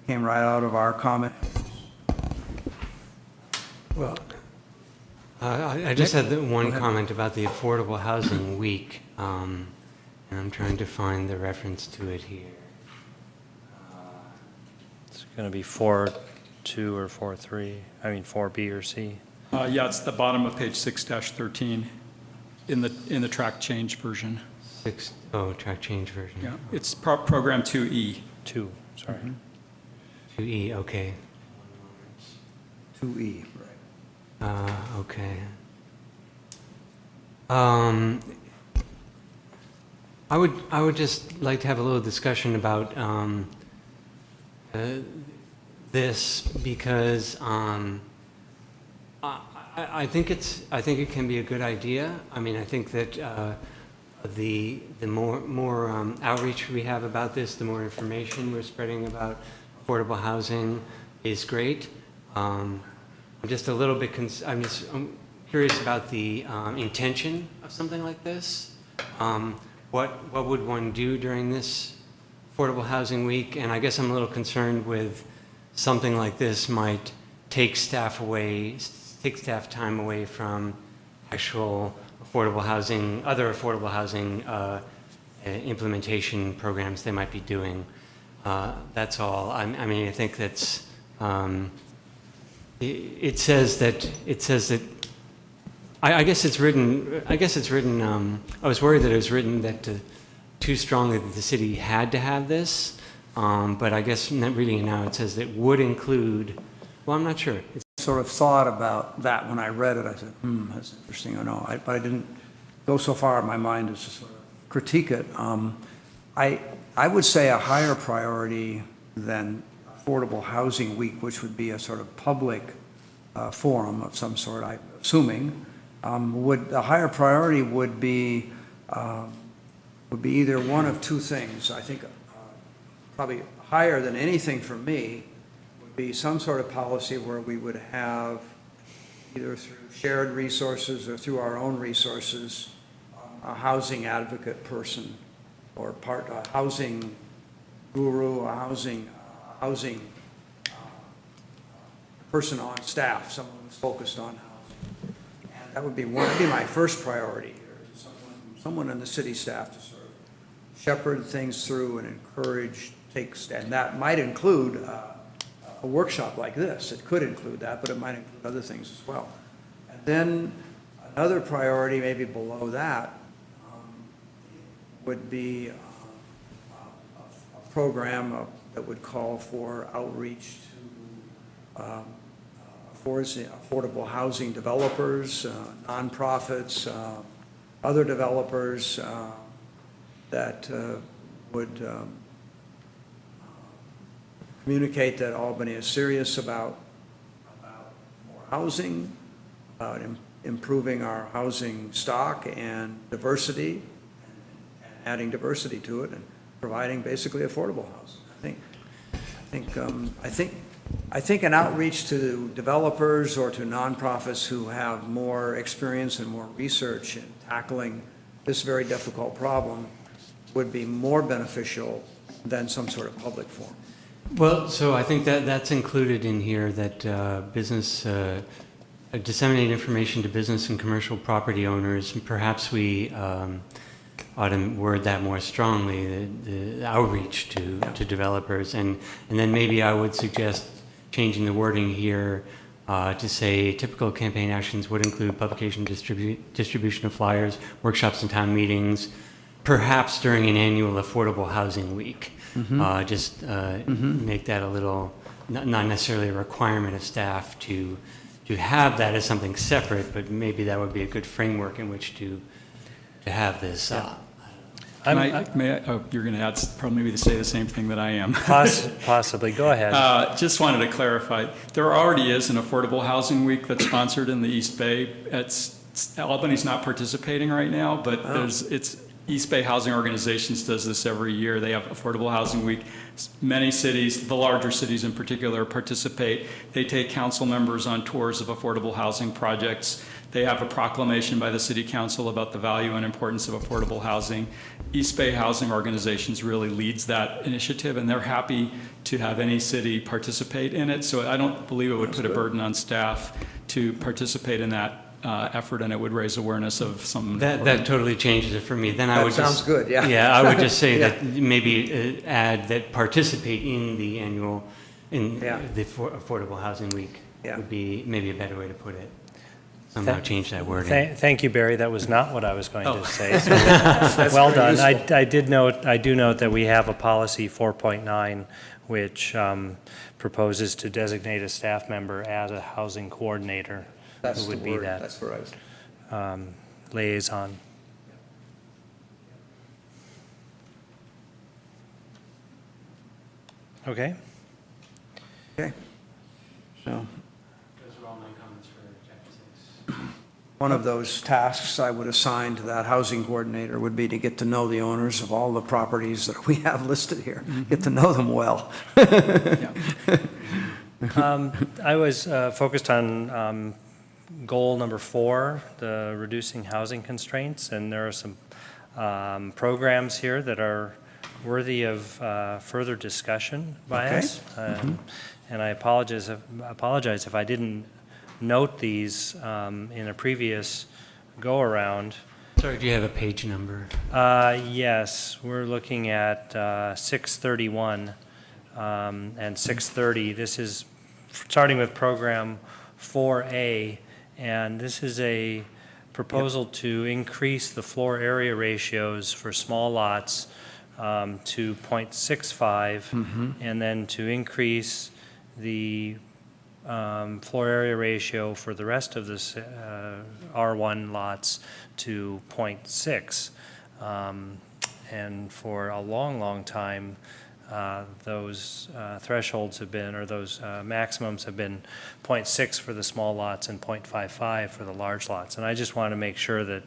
S1: came right out of our comment.
S6: Well, I just had one comment about the Affordable Housing Week, and I'm trying to find the reference to it here.
S4: It's going to be 4.2 or 4.3, 4B or C.
S3: yeah, it's the bottom of page 6-13 in the track change version.
S6: Track change version.
S3: Yeah, it's program 2E.
S4: 2, sorry.
S6: 2E, okay.
S1: 2E, right.
S6: Okay. I would just like to have a little discussion about this because I think it can be a good idea. I think that the more outreach we have about this, the more information we're spreading about affordable housing is great. I'm just a little bit, I'm curious about the intention of something like this. What would one do during this Affordable Housing Week? And I guess I'm a little concerned with something like this might take staff time away from actual affordable housing, other affordable housing implementation programs they might be doing. That's all. I think that's, it says that, I guess it's written, I was worried that it was written that too strongly that the city had to have this, but I guess not reading it now, it says that would include, well, I'm not sure.
S1: Sort of thought about that when I read it. I said, that's interesting. But I didn't go so far in my mind as to sort of critique it. I would say a higher priority than Affordable Housing Week, which would be a sort of public forum of some sort, I'm assuming, The higher priority would be either one of two things. I think probably higher than anything for me would be some sort of policy where we would have, either through shared resources or through our own resources, a housing advocate person or a housing guru, a housing person on staff, someone who's focused on housing. And that would be my first priority here, someone in the city staff to sort of shepherd things through and encourage, and that might include a workshop like this. It could include that, but it might include other things as well. And then another priority, maybe below that, would be a program that would call for outreach to affordable housing developers, nonprofits, other developers that would communicate that Albany is serious about more housing, about improving our housing stock and diversity, and adding diversity to it, and providing basically affordable housing. I think an outreach to developers or to nonprofits who have more experience and more research in tackling this very difficult problem would be more beneficial than some sort of public forum.
S6: Well, so I think that that's included in here, that disseminate information to business and commercial property owners. And perhaps we ought to word that more strongly, the outreach to developers. And then maybe I would suggest changing the wording here to say typical campaign actions would include publication, distribution of flyers, workshops and town meetings, perhaps during an annual affordable housing week. Make that a little, not necessarily a requirement of staff to have that as something separate, but maybe that would be a good framework in which to have this.
S3: You're going to add, probably maybe to say the same thing that I am.
S4: Possibly. Go ahead.
S3: Just wanted to clarify. There already is an affordable housing week that's sponsored in the East Bay. Albany's not participating right now, but East Bay Housing Organizations does this every year. They have Affordable Housing Week. Many cities, the larger cities in particular, participate. They take council members on tours of affordable housing projects. They have a proclamation by the City Council about the value and importance of affordable housing. East Bay Housing Organizations really leads that initiative, and they're happy to have any city participate in it. So I don't believe it would put a burden on staff to participate in that effort, and it would raise awareness of some.
S6: That totally changes it for me. Then I would
S1: sounds good. Yeah.
S6: Yeah, I would just say that maybe add that participate in the annual the Affordable Housing Week would be maybe a better way to put it. Somehow change that wording.
S4: Thank you, Barry. That was not what I was going to say. So well done. I do note that we have a policy 4.9, which proposes to designate a staff member as a housing coordinator.
S1: That's
S4: who would
S1: the
S4: be
S1: word.
S4: that
S1: That's what I was.
S4: liaison. Okay.
S1: Okay. So
S6: Those are all my comments for Chapter 6.
S1: one of those tasks I would assign to that housing coordinator would be to get to know the owners of all the properties that we have listed here. Get to know them well.
S4: I was focused on goal number 4, the reducing housing constraints, and there are some programs here that are worthy of further discussion by us. And I apologize if I didn't note these in a previous go-around.
S6: Sorry, do you have a page number?
S4: Yes, we're looking at 631 and 630. This is starting with program 4A, and this is a proposal to increase the floor area ratios for small lots to 0.65, and then to increase the floor area ratio for the rest of this R1 lots to 0.6. And for a long, long time, those thresholds have been, or those maximums have been 0.6 for the small lots and 0.55 for the large lots. And I just wanted to make sure that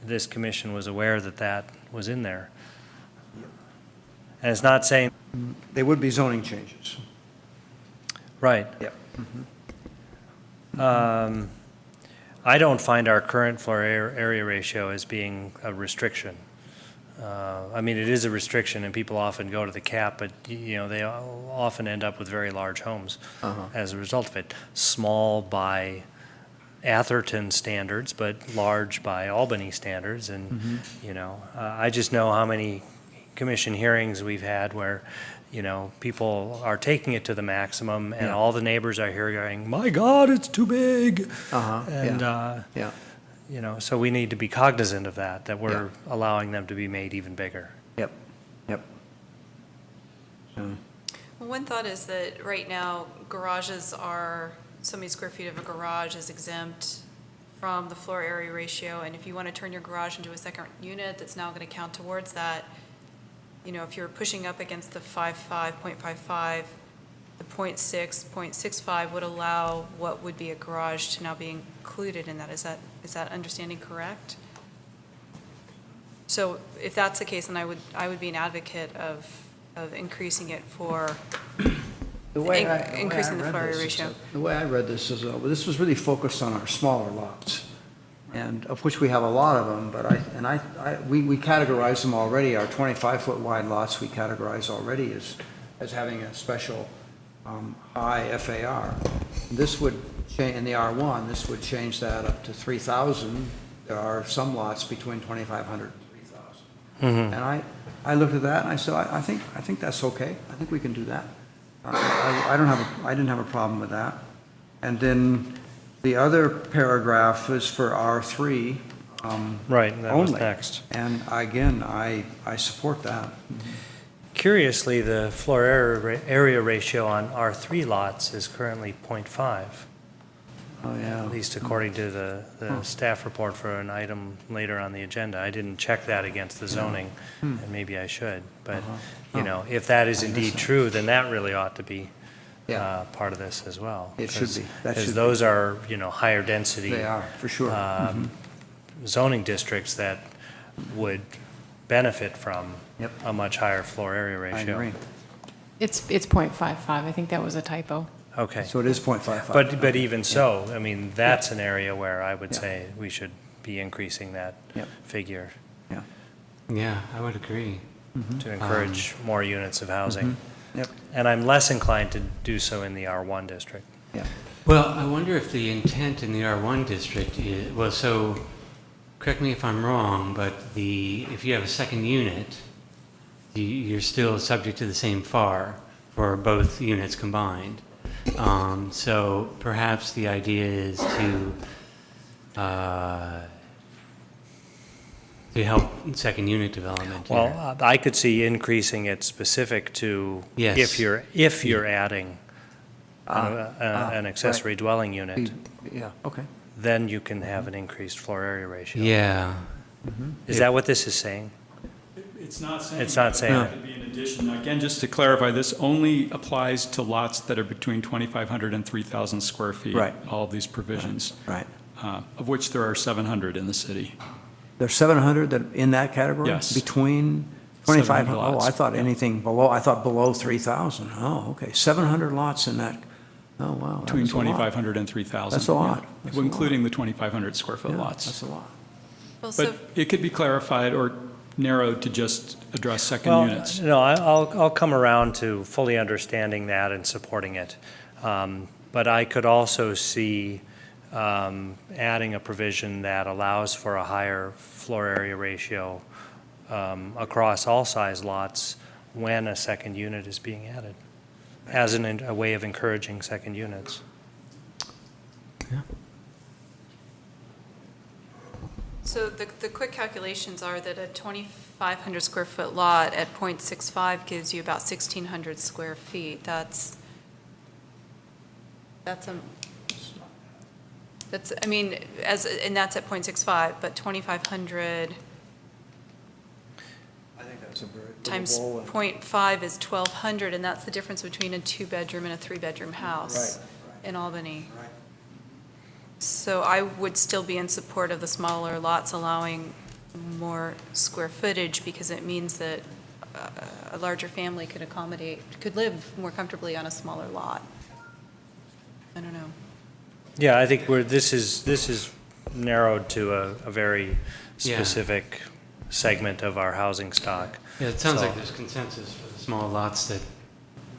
S4: this commission was aware that that was in there. And it's not saying,
S1: They would be zoning changes.
S4: right.
S1: Yep.
S4: I don't find our current floor area ratio as being a restriction. I mean, it is a restriction, and people often go to the cap, but, you know, they often end up with very large homes as a result of it. Small by Atherton standards, but large by Albany standards, and, you know, I just know how many commission hearings we've had where, you know, people are taking it to the maximum, and
S1: Yeah.
S4: all the neighbors are here going, "My God, it's too big." And,
S1: Yeah.
S4: you know, so we need to be cognizant of that, that we're allowing them to be made even bigger.
S1: Yep. Yep.
S5: Well, one thought is that right now garages are, so many square feet of a garage is exempt from the floor area ratio. And if you want to turn your garage into a second unit, that's now going to count towards that. You know, if you're pushing up against the 0.55, the 0.65 would allow what would be a garage to now be included in that. Is that understanding correct? So if that's the case, then I would be an advocate of increasing it for, increasing the floor area ratio.
S1: The way I read this is, this was really focused on our smaller lots, and of which we have a lot of them, but we categorize them already. Our 25-foot wide lots, we categorize already as having a special high FAR. This would change, in the R1, this would change that up to 3,000. There are some lots between 2,500 and 3,000. And I looked at that and I said, I think that's okay. I think we can do that. I didn't have a problem with that. And then the other paragraph is for R3
S4: Right, and that was
S1: only.
S4: next.
S1: And again, I support that.
S4: Curiously, the floor area ratio on R3 lots is currently 0.5,
S1: Oh, yeah.
S4: at least according to the staff report for an item later on the agenda. I didn't check that against the zoning, and maybe I should. But, you know, if that is indeed true, then that really ought to be
S1: Yeah.
S4: part of this as well.
S1: It should be. That should
S4: Because
S1: be.
S4: those are, you know, higher density
S1: They are, for sure.
S4: zoning districts that would benefit from
S1: Yep.
S4: a much higher floor area
S1: I
S4: ratio.
S1: agree.
S7: It's 0.55. I think that was a typo.
S4: Okay.
S1: So it is 0.55.
S4: But even so, I mean, that's an area where I would say we should be increasing that
S1: Yep.
S4: figure
S1: Yeah.
S6: Yeah, I would agree.
S4: to encourage more units of housing.
S1: Yep.
S4: And I'm less inclined to do so in the R1 district.
S1: Yeah.
S6: Well, I wonder if the intent in the R1 district is, well, so, correct me if I'm wrong, but if you have a second unit, you're still subject to the same FAR for both units combined. So perhaps the idea is to help second unit development here.
S4: Well, I could see increasing it specific to
S6: Yes.
S4: if you're adding an accessory dwelling unit,
S1: Yeah, okay.
S4: then you can have an increased floor area ratio.
S6: Yeah.
S4: Is that what this is saying?
S3: It's not saying.
S4: It's not saying
S3: It could be an addition. Again, just to clarify, this only applies to lots that are between 2,500 and 3,000 square feet.
S1: Right.
S3: All of these provisions,
S1: Right.
S3: of which there are 700 in the city.
S1: There's 700 that, in that category?
S3: Yes.
S1: Between 2,500?
S3: 700
S1: Oh,
S3: lots.
S1: I thought anything below, I thought below 3,000. Oh, okay. 700 lots in that. Oh, wow. that
S3: Between
S1: was a lot.
S3: 2,500 and 3,000.
S1: That's a lot.
S3: yeah,
S1: That's a lot.
S3: Including the 2,500 square foot
S1: Yeah,
S3: lots.
S1: that's a lot.
S5: Well, so
S3: But it could be clarified or narrowed to just address second
S4: Well,
S3: units.
S4: no, I'll come around to fully understanding that and supporting it. But I could also see adding a provision that allows for a higher floor area ratio across all size lots when a second unit is being added, as a way of encouraging second units.
S5: So the quick calculations are that a 2,500 square foot lot at 0.65 gives you about 1,600 square feet. That's, I mean, and that's at 0.65, but 2,500,
S1: I think that's It's a very
S5: times
S1: livable and-
S5: 0.5 is 1,200, and that's the difference between a two-bedroom and a three-bedroom house
S1: Right,
S5: in Albany.
S1: Right.
S5: So I would still be in support of the smaller lots allowing more square footage, because it means that a larger family could live more comfortably on a smaller lot. I don't know.
S4: Yeah, I think this is narrowed to a very
S6: Yeah.
S4: specific segment of our housing stock.
S6: Yeah, it sounds
S4: So-
S6: like there's consensus for the small lots that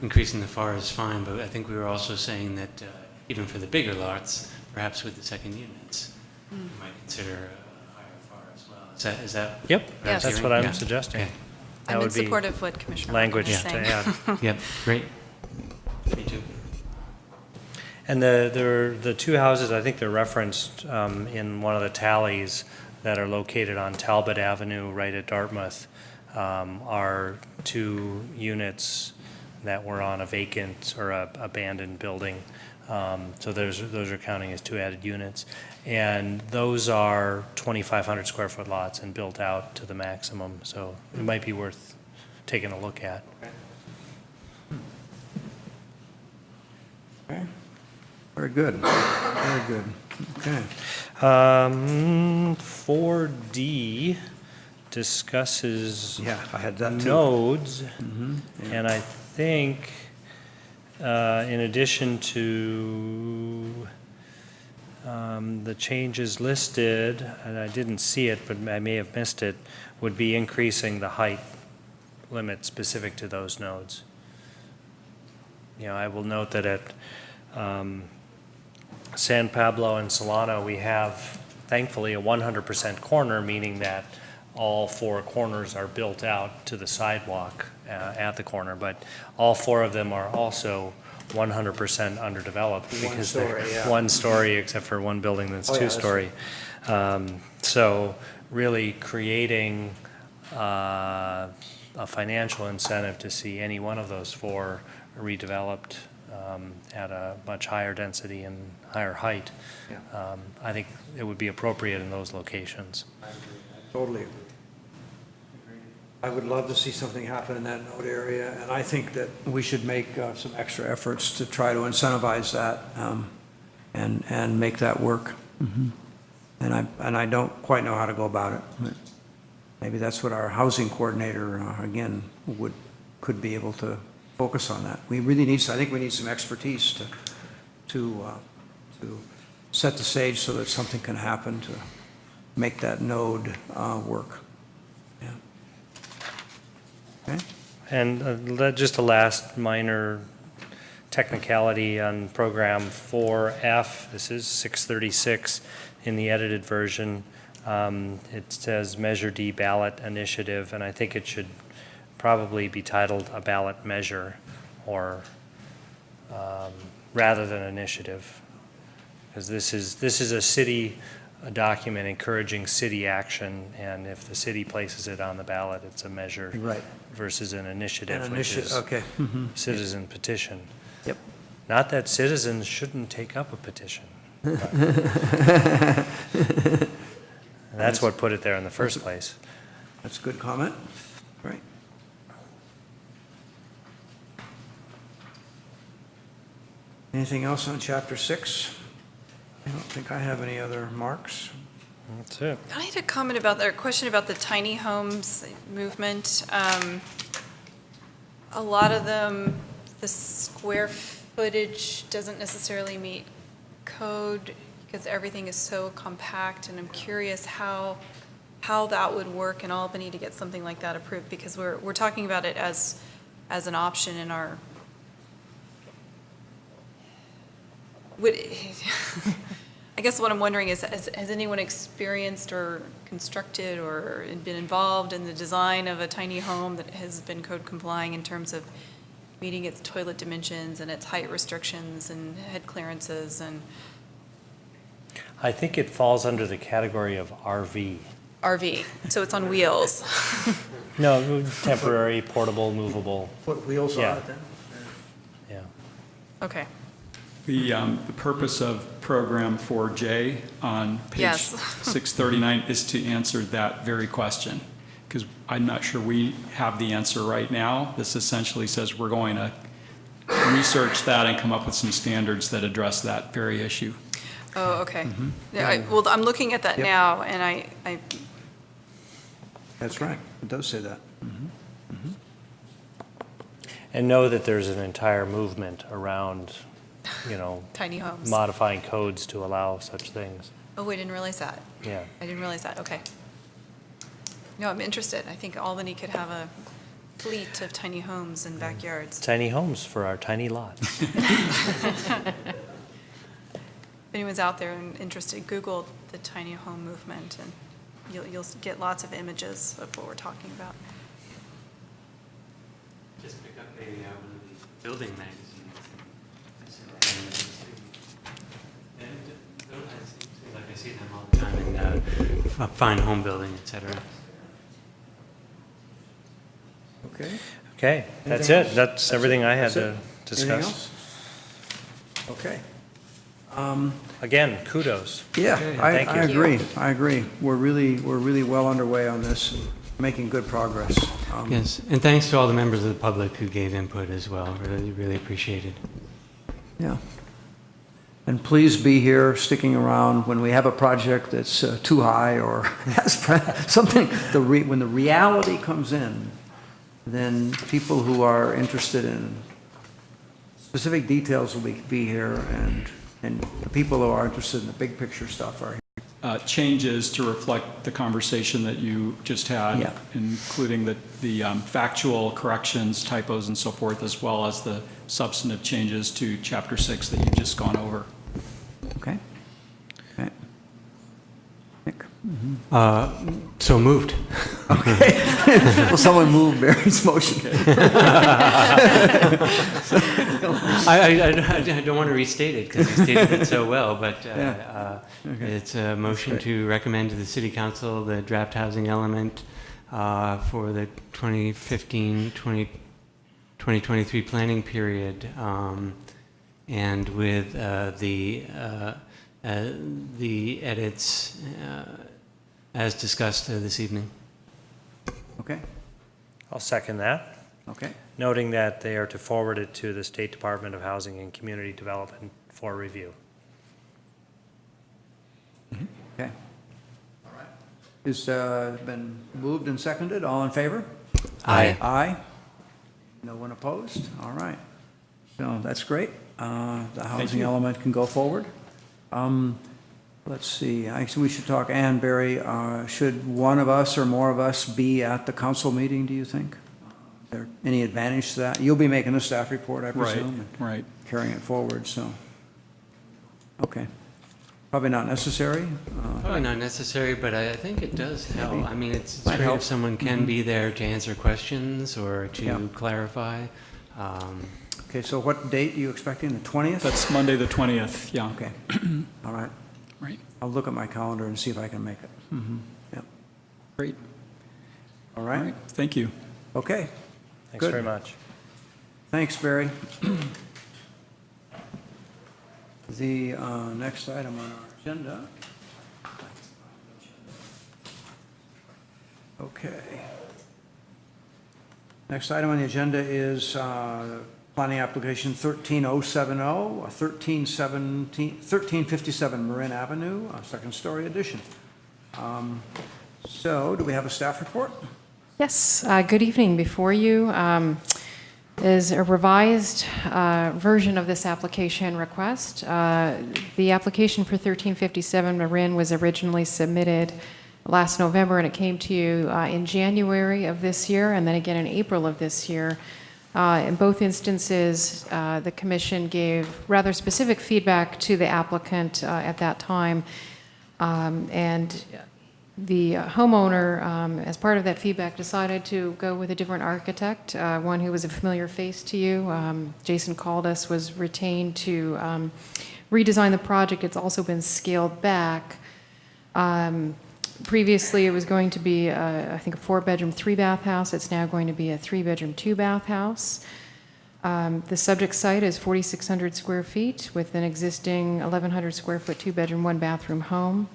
S6: increasing the FAR is fine, but I think we were also saying that even for the bigger lots, perhaps with the second units, you might consider a higher FAR as well. Is that?
S4: Yep,
S5: Yes.
S4: that's
S6: hearing?
S4: what I'm
S6: Yeah.
S4: suggesting.
S6: Okay.
S4: That
S5: I'm in
S4: would be
S5: support of what Commissioner
S4: language
S5: Martin is
S4: to
S5: saying.
S4: add.
S6: Yep, great. Me too.
S4: And the two houses, I think they're referenced in one of the tallies that are located on Talbot Avenue, right at Dartmouth, are 2 units that were on a vacant or a abandoned building. So those are counting as 2 added units. And those are 2,500 square foot lots and built out to the maximum. So it might be worth taking a look at.
S1: Okay. Very good, very good. Okay.
S4: 4D discusses
S1: Yeah, I had that too.
S4: nodes,
S1: Yeah.
S4: and I think in addition to the changes listed, and I didn't see it, but I may have missed it, would be increasing the height limit specific to those nodes. You know, I will note that at San Pablo and Solano, we have thankfully a 100% corner, meaning that all 4 corners are built out to the sidewalk at the corner, but all 4 of them are also 100% underdeveloped because they're
S1: story, yeah.
S4: 1 story, except for one building that's
S1: Oh, yeah, that's
S4: 2-story. So really creating a financial incentive to see any one of those 4 redeveloped at a much higher density and higher height.
S1: Yeah.
S4: I think it would be appropriate in those locations.
S1: Totally agree. I would love to see something happen in that node area, and I think that we should make some extra efforts to try to incentivize that and make that work. And I don't quite know how to go about it. But maybe that's what our housing coordinator, again, could be able to focus on that. We really need, I think we need some expertise to set the stage so that something can happen to make that node work. Yeah. Okay?
S4: And just a last minor technicality on program 4F. This is 636 in the edited version. It says Measure D ballot initiative, and I think it should probably be titled a ballot measure or rather than initiative. Because this is a city document encouraging city action, and if the city places it on the ballot, it's a measure
S1: Right.
S4: versus an initiative,
S1: An
S4: which
S1: initiative,
S4: is
S1: okay.
S4: citizen petition.
S1: Yep.
S4: Not that citizens shouldn't take up a petition. but That's what put it there in the first place.
S1: That's a good comment. Great. Anything else on chapter 6? I don't think I have any other marks.
S4: That's it.
S5: I had a comment about, or a question about the tiny homes movement. A lot of them, the square footage doesn't necessarily meet code because everything is so compact, and I'm curious how that would work in Albany to get something like that approved, because we're talking about it as an option in our, I guess what I'm wondering is, has anyone experienced or constructed or been involved in the design of a tiny home that has been code complying in terms of meeting its toilet dimensions and its height restrictions and head clearances and
S4: I think it falls under the category of RV.
S5: RV? So it's on wheels.
S4: No, temporary, portable, movable,
S1: Put wheels on
S4: Yeah.
S1: it then?
S4: yeah.
S5: Okay.
S3: The purpose of program 4J on page
S5: Yes.
S3: 639 is to answer that very question. because I'm not sure we have the answer right now. This essentially says we're going to research that and come up with some standards that address that very issue.
S5: Oh, okay. Yeah, well, I'm looking at that
S1: Yep.
S5: now, and I
S1: That's right. It does say that.
S4: And know that there's an entire movement around,
S5: tiny homes.
S4: modifying codes to allow such things.
S5: Oh, I didn't realize that.
S4: Yeah.
S5: I didn't realize that, okay. No, I'm interested. I think Albany could have a fleet of tiny homes and backyards.
S4: Tiny homes for our tiny lots.
S5: If anyone's out there and interested, Google the tiny home movement, and you'll get lots of images of what we're talking about.
S6: Just pick up one of these building magazines. Like I see them all the time in fine home building, et cetera.
S1: Okay.
S4: Okay, that's
S1: Anything
S4: it. That's everything I had
S1: That's
S4: to
S1: it?
S4: discuss.
S1: Anything else? Okay.
S4: Again, kudos.
S1: Yeah,
S4: Thank
S1: I
S4: you.
S1: agree. I agree. We're really well underway on this, making good progress.
S6: Yes, and thanks to all the members of the public who gave input as well. Really appreciated.
S1: Yeah. And please be here, sticking around when we have a project that's too high or has something, when the reality comes in, then people who are interested in specific details will be here, and the people who are interested in the big picture stuff are here.
S3: Changes to reflect the conversation that you just had,
S1: Yeah.
S3: including the factual corrections, typos, and so forth, as well as the substantive changes to Chapter 6 that you've just gone over.
S1: Okay? Okay. Nick?
S6: So moved.
S1: Okay. Will someone move Barry's motion?
S6: I don't want to restate it because you stated it so well, but
S1: Okay.
S6: it's a motion to recommend to the City Council the draft housing element for the 2015-2023 planning period, and with the edits as discussed this evening.
S1: Okay,
S4: I'll second that,
S1: okay.
S4: noting that they are to forward it to the State Department of Housing and Community Development for review.
S1: Okay. All right. It's been moved and seconded. All in favor?
S6: Aye.
S1: Aye. No one opposed? All right. So that's great. The housing
S3: you.
S1: element can go forward. Let's see, we should talk, Ann, Barry, should one of us or more of us be at the council meeting, do you think? Is there any advantage to that? You'll be making a staff report, I presume? and
S3: Right.
S1: Carrying it forward, so. Okay. Probably not necessary?
S6: Probably not necessary, but I think it does help.
S1: Maybe.
S6: I mean, it's
S1: Might
S6: great
S1: help.
S6: if someone can be there to answer questions or to
S1: Yeah.
S6: clarify.
S1: Okay, so what date are you expecting, the 20th?
S3: That's Monday, the 20th, yeah.
S1: Okay, all right.
S3: Right.
S1: I'll look at my calendar and see if I can make it. Yep,
S3: Great.
S1: all
S3: All
S1: right,
S3: right, thank you.
S1: okay.
S4: Thanks
S1: Good.
S4: very much.
S1: Thanks, Barry. The next item on our agenda. Okay. Next item on the agenda is planning application 13070, 1357 Marin Avenue, second story addition. So do we have a staff report?
S7: Yes, good evening. Before you is a revised version of this application request. The application for 1357 Marin was originally submitted last November, and it came to you in January of this year, and then again in April of this year. In both instances, the commission gave rather specific feedback to the applicant at that time, and the homeowner, as part of that feedback, decided to go with a different architect, one who was a familiar face to you. Jason Caldas was retained to redesign the project. It's also been scaled back. Previously, it was going to be, I think, a 4-bedroom, 3-bath house. It's now going to be a 3-bedroom, 2-bath house. The subject site is 4,600 square feet with an existing 1,100 square foot 2-bedroom, 1-bathroom home.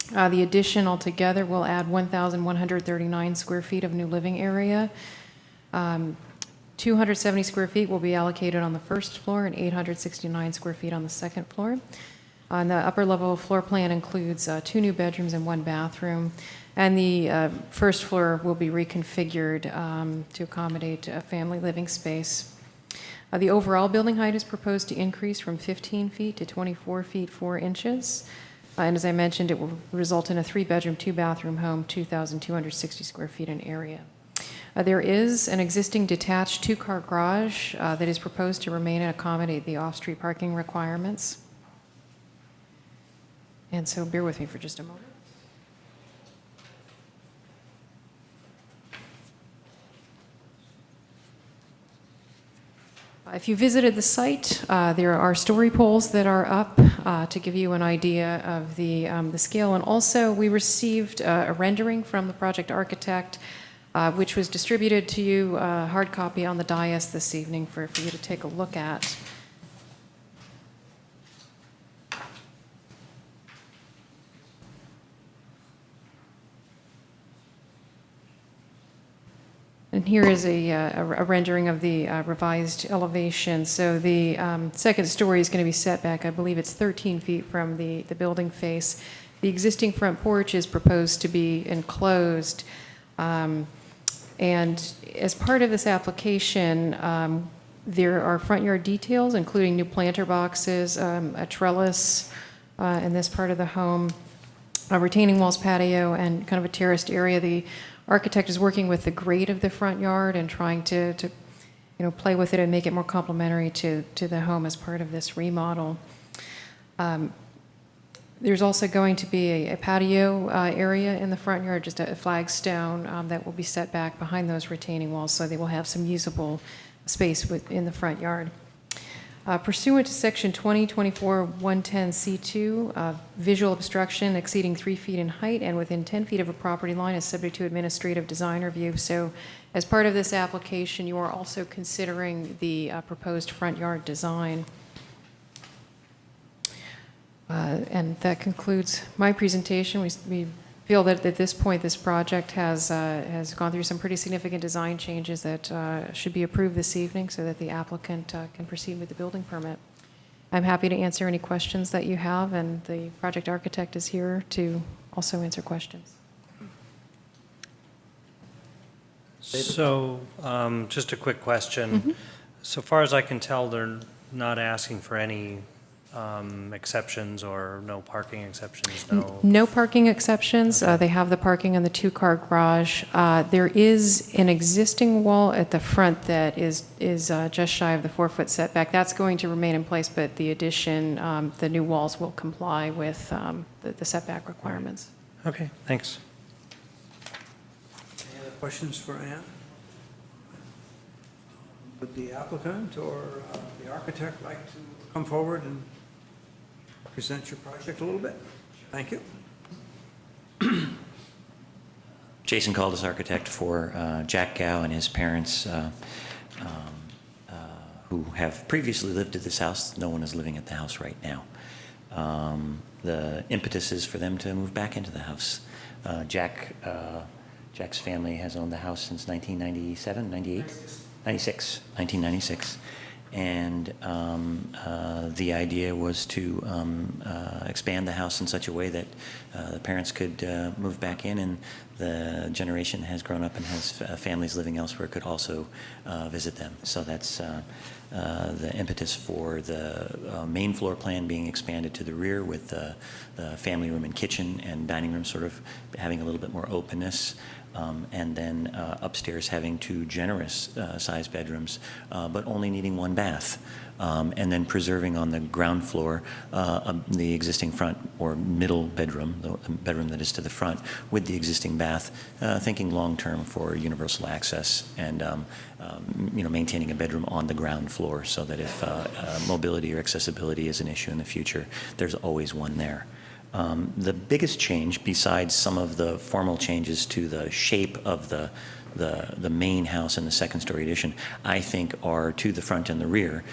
S7: The addition altogether will add 1,139 square feet of new living area. 270 square feet will be allocated on the first floor and 869 square feet on the second floor. On the upper level floor plan includes 2 new bedrooms and 1 bathroom. And the first floor will be reconfigured to accommodate a family living space. The overall building height is proposed to increase from 15 feet to 24 feet 4 inches. And as I mentioned, it will result in a 3-bedroom, 2-bathroom home, 2,260 square feet in area. There is an existing detached 2-car garage that is proposed to remain and accommodate the off-street parking requirements. And so bear with me for just a moment. If you visited the site, there are story poles that are up to give you an idea of the scale. And also, we received a rendering from the project architect, which was distributed to you, hard copy on the dais this evening for you to take a look at. And here is a rendering of the revised elevation. So the second story is going to be set back, I believe it's 13 feet from the building face. The existing front porch is proposed to be enclosed. And as part of this application, there are front yard details, including new planter boxes, a trellis in this part of the home, a retaining walls patio, and kind of a terraced area. The architect is working with the grade of the front yard and trying to play with it and make it more complementary to the home as part of this remodel. There's also going to be a patio area in the front yard, just a flagstone that will be set back behind those retaining walls, so they will have some usable space within the front yard. Pursuant to Section 2024-110C2, visual obstruction exceeding 3 feet in height and within 10 feet of a property line is subject to administrative design review. So as part of this application, you are also considering the proposed front yard design. And that concludes my presentation. We feel that at this point, this project has gone through some pretty significant design changes that should be approved this evening so that the applicant can proceed with the building permit. I'm happy to answer any questions that you have, and the project architect is here to also answer questions.
S4: So, just a quick question.
S7: Mm-hmm.
S4: So far as I can tell, they're not asking for any exceptions or no parking exceptions, no?
S7: No parking exceptions.
S4: Okay.
S7: They have the parking on the 2-car garage. There is an existing wall at the front that is just shy of the 4-foot setback. That's going to remain in place, but the addition, the new walls will comply with the setback requirements.
S4: Okay, thanks.
S1: Any other questions for Ann? Would the applicant or the architect like to come forward and present your project a little bit? Thank you.
S10: Jason Caldas, architect for Jack Gow and his parents, who have previously lived at this house. No one is living at the house right now. The impetus is for them to move back into the house. Jack's family has owned the house since 1997, 98? 1996. And the idea was to expand the house in such a way that the parents could move back in, and the generation has grown up and has families living elsewhere could also visit them. So that's the impetus for the main floor plan being expanded to the rear, with the family room and kitchen and dining room sort of having a little bit more openness. And then upstairs having 2 generous sized bedrooms, but only needing 1 bath. And then preserving on the ground floor the existing front or middle bedroom, the bedroom that is to the front, with the existing bath, thinking long-term for universal access and maintaining a bedroom on the ground floor so that if mobility or accessibility is an issue in the future, there's always one there. The biggest change, besides some of the formal changes to the shape of the main house in the second-story addition, I think are to the front and the rear.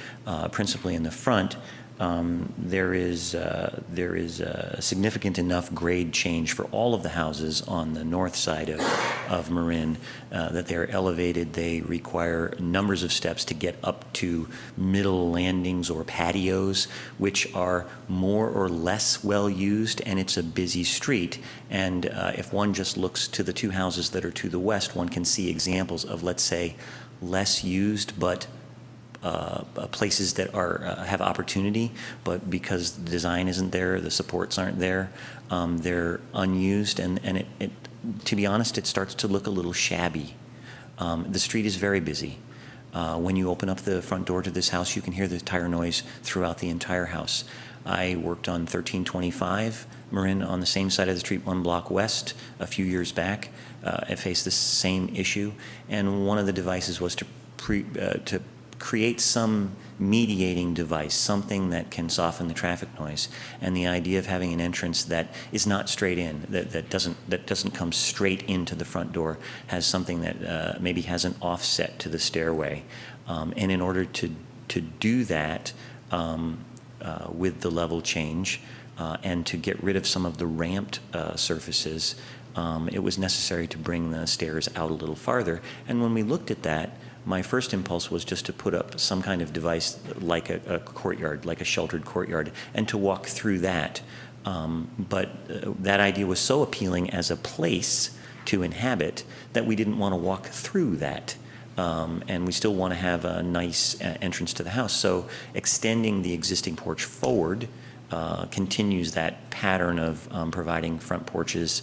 S10: Principally in the front, there is a significant enough grade change for all of the houses on the north side of Marin that they're elevated. They require numbers of steps to get up to middle landings or patios, which are more or less well used, and it's a busy street. And if one just looks to the two houses that are to the west, one can see examples of, let's say, less used but places that are have opportunity, but because the design isn't there, the supports aren't there, they're unused, and it to be honest, it starts to look a little shabby. The street is very busy. When you open up the front door to this house, you can hear the tire noise throughout the entire house. I worked on 1325 Marin on the same side of the street, 1 block west, a few years back. It faced the same issue, and one of the devices was to create some mediating device, something that can soften the traffic noise. And the idea of having an entrance that is not straight in, that doesn't come straight into the front door, has something that maybe has an offset to the stairway. And in order to do that with the level change and to get rid of some of the ramped surfaces, it was necessary to bring the stairs out a little farther. And when we looked at that, my first impulse was just to put up some kind of device like a courtyard, like a sheltered courtyard, and to walk through that. But that idea was so appealing as a place to inhabit that we didn't want to walk through that. And we still want to have a nice entrance to the house. So extending the existing porch forward continues that pattern of providing front porches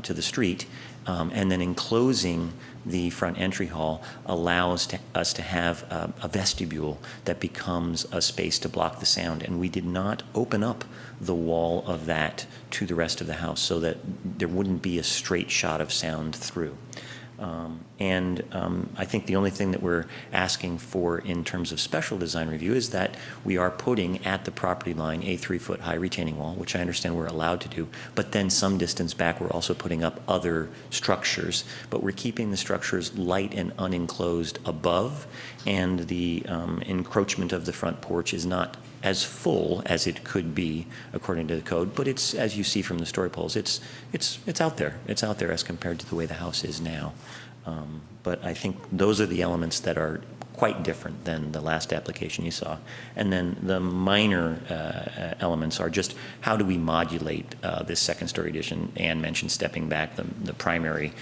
S10: to the street. And then enclosing the front entry hall allows us to have a vestibule that becomes a space to block the sound. And we did not open up the wall of that to the rest of the house so that there wouldn't be a straight shot of sound through. I think the only thing that we're asking for in terms of special design review is that we are putting at the property line a 3-foot high retaining wall, which I understand we're allowed to do, but then some distance back we're also putting up other structures, but we're keeping the structures light and unenclosed above, and the encroachment of the front porch is not as full as it could be according to the code, but it's, as you see from the story poles, it's out there. It's out there as compared to the way the house is now. But I think those are the elements that are quite different than the last application you saw. And then the minor elements are just how do we modulate this second story addition. Ann mentioned stepping back the primary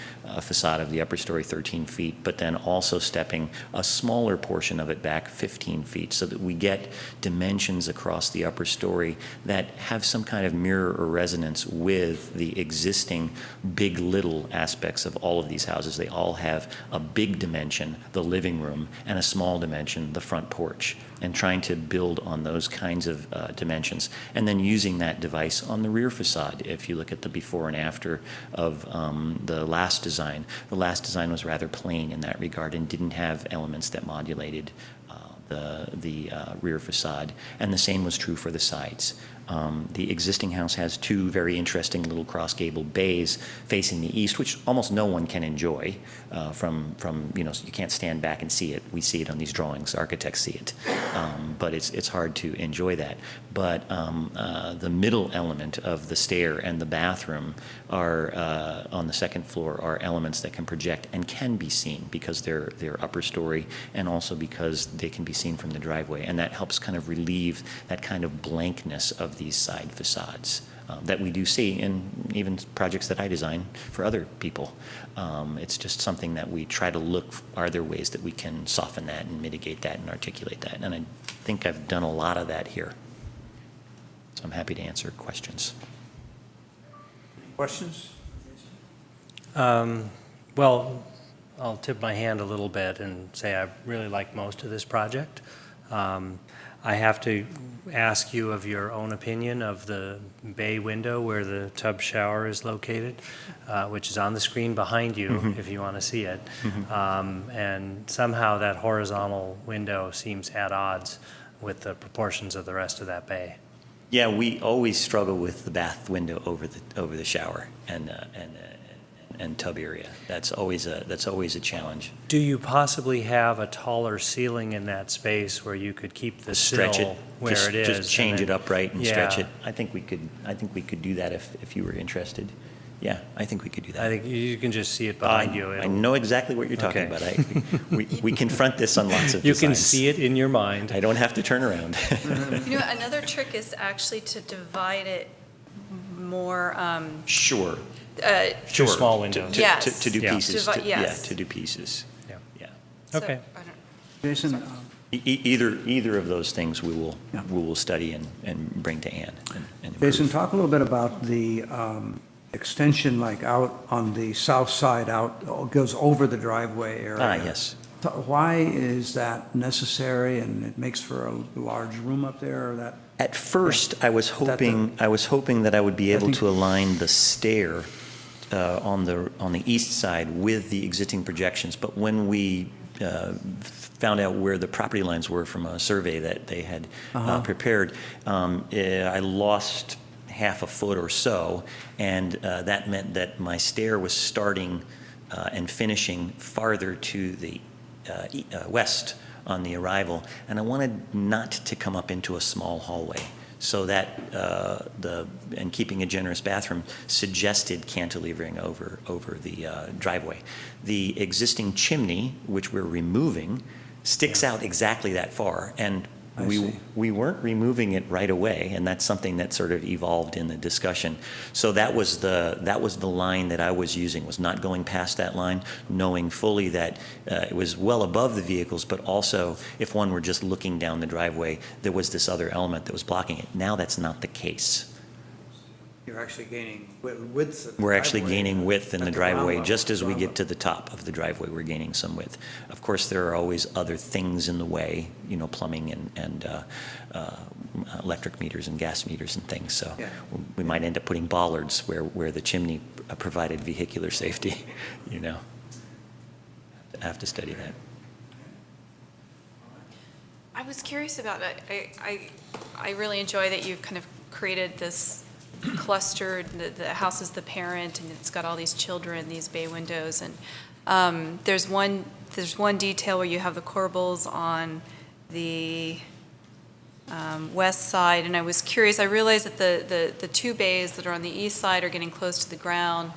S10: facade of the upper story 13 feet, but then also stepping a smaller portion of it back 15 feet so that we get dimensions across the upper story that have some kind of mirror or resonance with the existing big little aspects of all of these houses. They all have a big dimension, the living room, and a small dimension, the front porch, and trying to build on those kinds of dimensions. And then using that device on the rear facade. If you look at the before and after of the last design was rather plain in that regard and didn't have elements that modulated the rear facade. And the same was true for the sides. The existing house has 2 very interesting little cross-gabled bays facing the east, which almost no one can enjoy from you can't stand back and see it. We see it on these drawings. Architects see it. But it's hard to enjoy that. But the middle element of the stair and the bathroom are on the second floor are elements that can project and can be seen because they're upper story and also because they can be seen from the driveway. And that helps kind of relieve that kind of blankness of these side facades that we do see in even projects that I design for other people. It's just something that we try to look, are there ways that we can soften that and mitigate that and articulate that? And I think I've done a lot of that here. So I'm happy to answer questions.
S1: Questions?
S4: Well, I'll tip my hand a little bit and say I really like most of this project. I have to ask you of your own opinion of the bay window where the tub shower is located, which is on the screen behind you if you want to see it. And somehow that horizontal window seems at odds with the proportions of the rest of that bay.
S10: Yeah, we always struggle with the bath window over the shower, and and tub area. That's always a challenge.
S4: Do you possibly have a taller ceiling in that space where you could keep the
S10: Stretch
S4: sill
S10: it,
S4: where
S10: just,
S4: it is?
S10: just change
S4: and
S10: it
S4: then-
S10: upright and stretch
S4: Yeah.
S10: it. I think we could do that if you were interested. Yeah, I think we could do that.
S4: I think you can just see it behind you.
S10: I
S4: It'll-
S10: know exactly what you're talking
S4: Okay.
S10: about. We confront this on lots of
S4: You
S10: designs.
S4: can see it in your mind.
S10: I don't have to turn around.
S5: You know, another trick is actually to divide it more,
S10: Sure.
S4: Two small windows.
S5: Yes.
S10: To do
S5: Yeah.
S10: pieces.
S5: Divi-
S10: Yeah,
S5: yes.
S10: to do pieces.
S4: Yeah.
S10: Yeah.
S5: so,
S4: Okay.
S5: I don't-
S1: Jason,
S10: Either of those things
S1: Yeah.
S10: we will study and bring to Ann and
S1: Jason,
S10: improve.
S1: talk a little bit about the extension, like out on the south side, goes over the driveway area.
S10: Yes.
S1: Why is that necessary, and it makes for a large room up there, or that?
S10: At first, I was hoping that I would be able to align the stair on the east side with the existing projections, but when we found out where the property lines were from a survey that they had prepared, I lost half a foot or so, and that meant that my stair was starting and finishing farther to the west on the arrival, and I wanted not to come up into a small hallway. So that and keeping a generous bathroom suggested cantilevering over the driveway. The existing chimney, which we're removing, sticks out exactly that far, and
S1: I see.
S10: we weren't removing it right away, and that's something that sort of evolved in the discussion. So that was the line that I was using, was not going past that line, knowing fully that it was well above the vehicles, but also if one were just looking down the driveway, there was this other element that was blocking it. Now that's not the case.
S1: You're actually gaining width. of the
S10: We're actually
S1: driveway
S10: gaining width in
S1: at
S10: the
S1: ground
S10: driveway.
S1: level,
S10: Just as we
S1: ground
S10: get
S1: level.
S10: to the top of the driveway, we're gaining some width. Of course, there are always other things in the way, plumbing and electric meters and gas meters and things. So
S1: Yeah.
S10: we might end up putting bollards where the chimney provided vehicular safety, I have to study that.
S5: I was curious about it. I really enjoy that you've kind of created this clustered, the house is the parent, and it's got all these children, these bay windows, and there's one detail where you have the corbels on the west side, and I was curious, I realized that the two bays that are on the east side are getting close to the ground,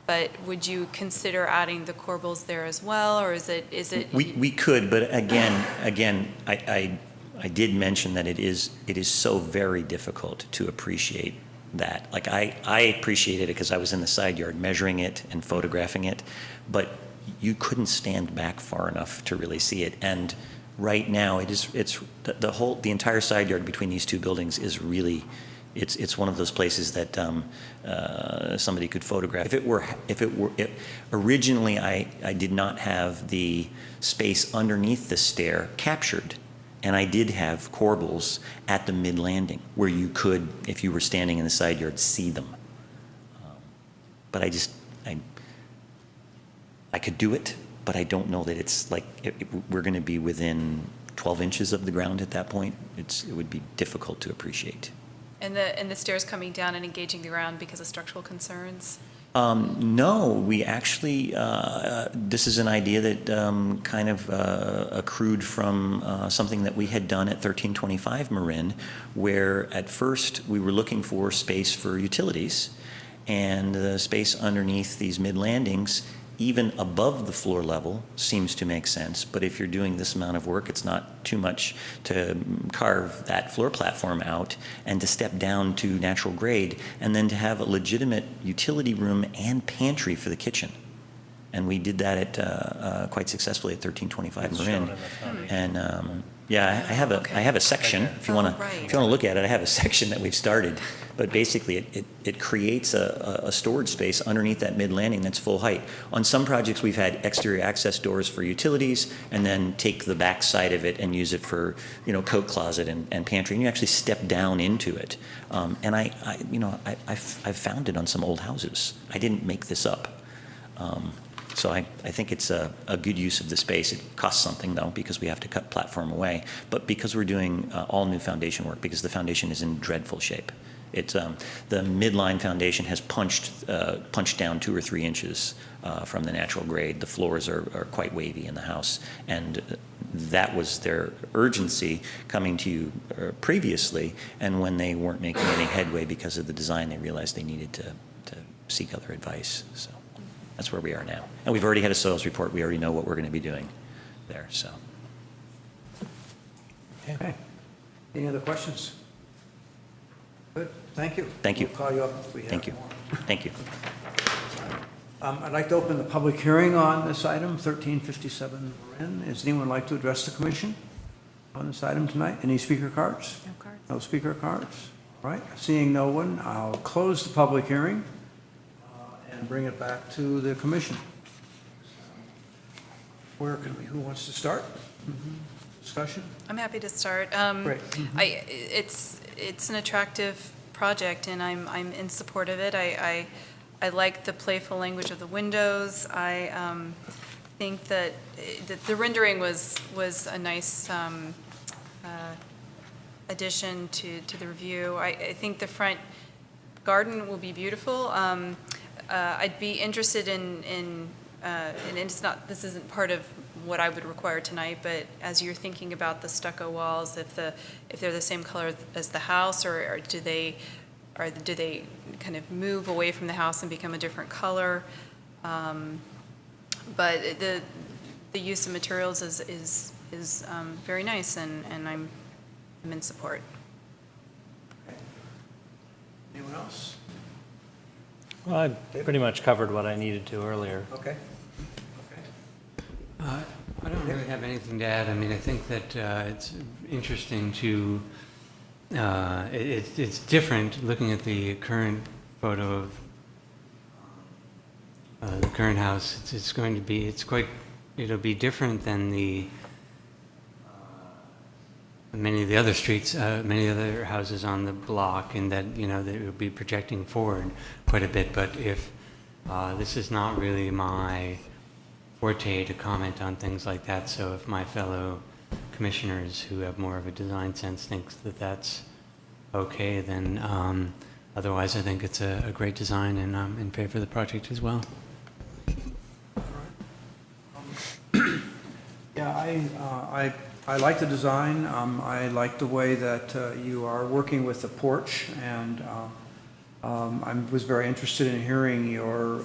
S5: but would you consider adding the corbels there as well, or is it?
S10: We could, but again, I did mention that it is so very difficult to appreciate that. Like I appreciated it because I was in the side yard measuring it and photographing it, but you couldn't stand back far enough to really see it. And right now, it's the entire side yard between these two buildings is really. It's one of those places that somebody could photograph. Originally I did not have the space underneath the stair captured, and I did have corbels at the mid landing where you could, if you were standing in the side yard, see them. But I could do it, but I don't know that it's like we're going to be within 12 inches of the ground at that point. It would be difficult to appreciate.
S5: And the stairs coming down and engaging the ground because of structural concerns?
S10: No, we actually, this is an idea that kind of accrued from something that we had done at 1325 Marin, where at first we were looking for space for utilities, and the space underneath these mid-landings, even above the floor level, seems to make sense. But if you're doing this amount of work, it's not too much to carve that floor platform out and to step down to natural grade, and then to have a legitimate utility room and pantry for the kitchen. And we did that at quite successfully at 1325
S4: It's
S10: Marin.
S4: shown in the foundation.
S10: And yeah, I have a section. If you want
S5: right.
S10: to look at it, I have a section that we've started. But basically, it creates a storage space underneath that mid landing that's full height. On some projects, we've had exterior access doors for utilities, and then take the back side of it and use it for coat closet and pantry. And you actually step down into it. And I've found it on some old houses. I didn't make this up. So I think it's a good use of the space. It costs something, though, because we have to cut platform away. But because we're doing all new foundation work, because the foundation is in dreadful shape. It's the midline foundation has punched down 2 or 3 inches from the natural grade. The floors are quite wavy in the house, and that was their urgency coming to you previously. And when they weren't making any headway because of the design, they realized they needed to seek other advice. So that's where we are now. And we've already had a soils report. We already know what we're going to be doing there. So.
S1: Okay. Any other questions? Good, thank you.
S10: Thank you.
S1: We'll call you up if we have
S10: Thank you.
S1: more.
S10: Thank you.
S1: I'd like to open the public hearing on this item, 1357 Marin. Does anyone like to address the commission on this item tonight? Any speaker cards?
S5: No cards.
S1: No speaker cards? All right, seeing no one, I'll close the public hearing and bring it back to the commission. Who wants to start? Discussion?
S5: I'm happy to start.
S1: Great.
S5: It's an attractive project, and I'm in support of it. I like the playful language of the windows. I think that the rendering was a nice addition to the review. I think the front garden will be beautiful. I'd be interested in and it's not, this isn't part of what I would require tonight, but as you're thinking about the stucco walls, if they're the same color as the house, or do they kind of move away from the house and become a different color? But the use of materials is very nice, and I'm in support.
S1: Anyone else?
S4: Well, I pretty much covered what I needed to earlier.
S1: Okay.
S6: I don't really have anything to add. I mean, I think that it's interesting to, it's different looking at the current photo of the current house. It's going to be, it'll be different than the many of the other streets, many other houses on the block, in that, you know, they will be projecting forward quite a bit. But if this is not really my forte to comment on things like that, so if my fellow commissioners who have more of a design sense thinks that that's okay, then otherwise I think it's a great design, and I'm in favor of the project as well.
S1: Yeah, I like the design. I like the way that you are working with the porch, and I was very interested in hearing your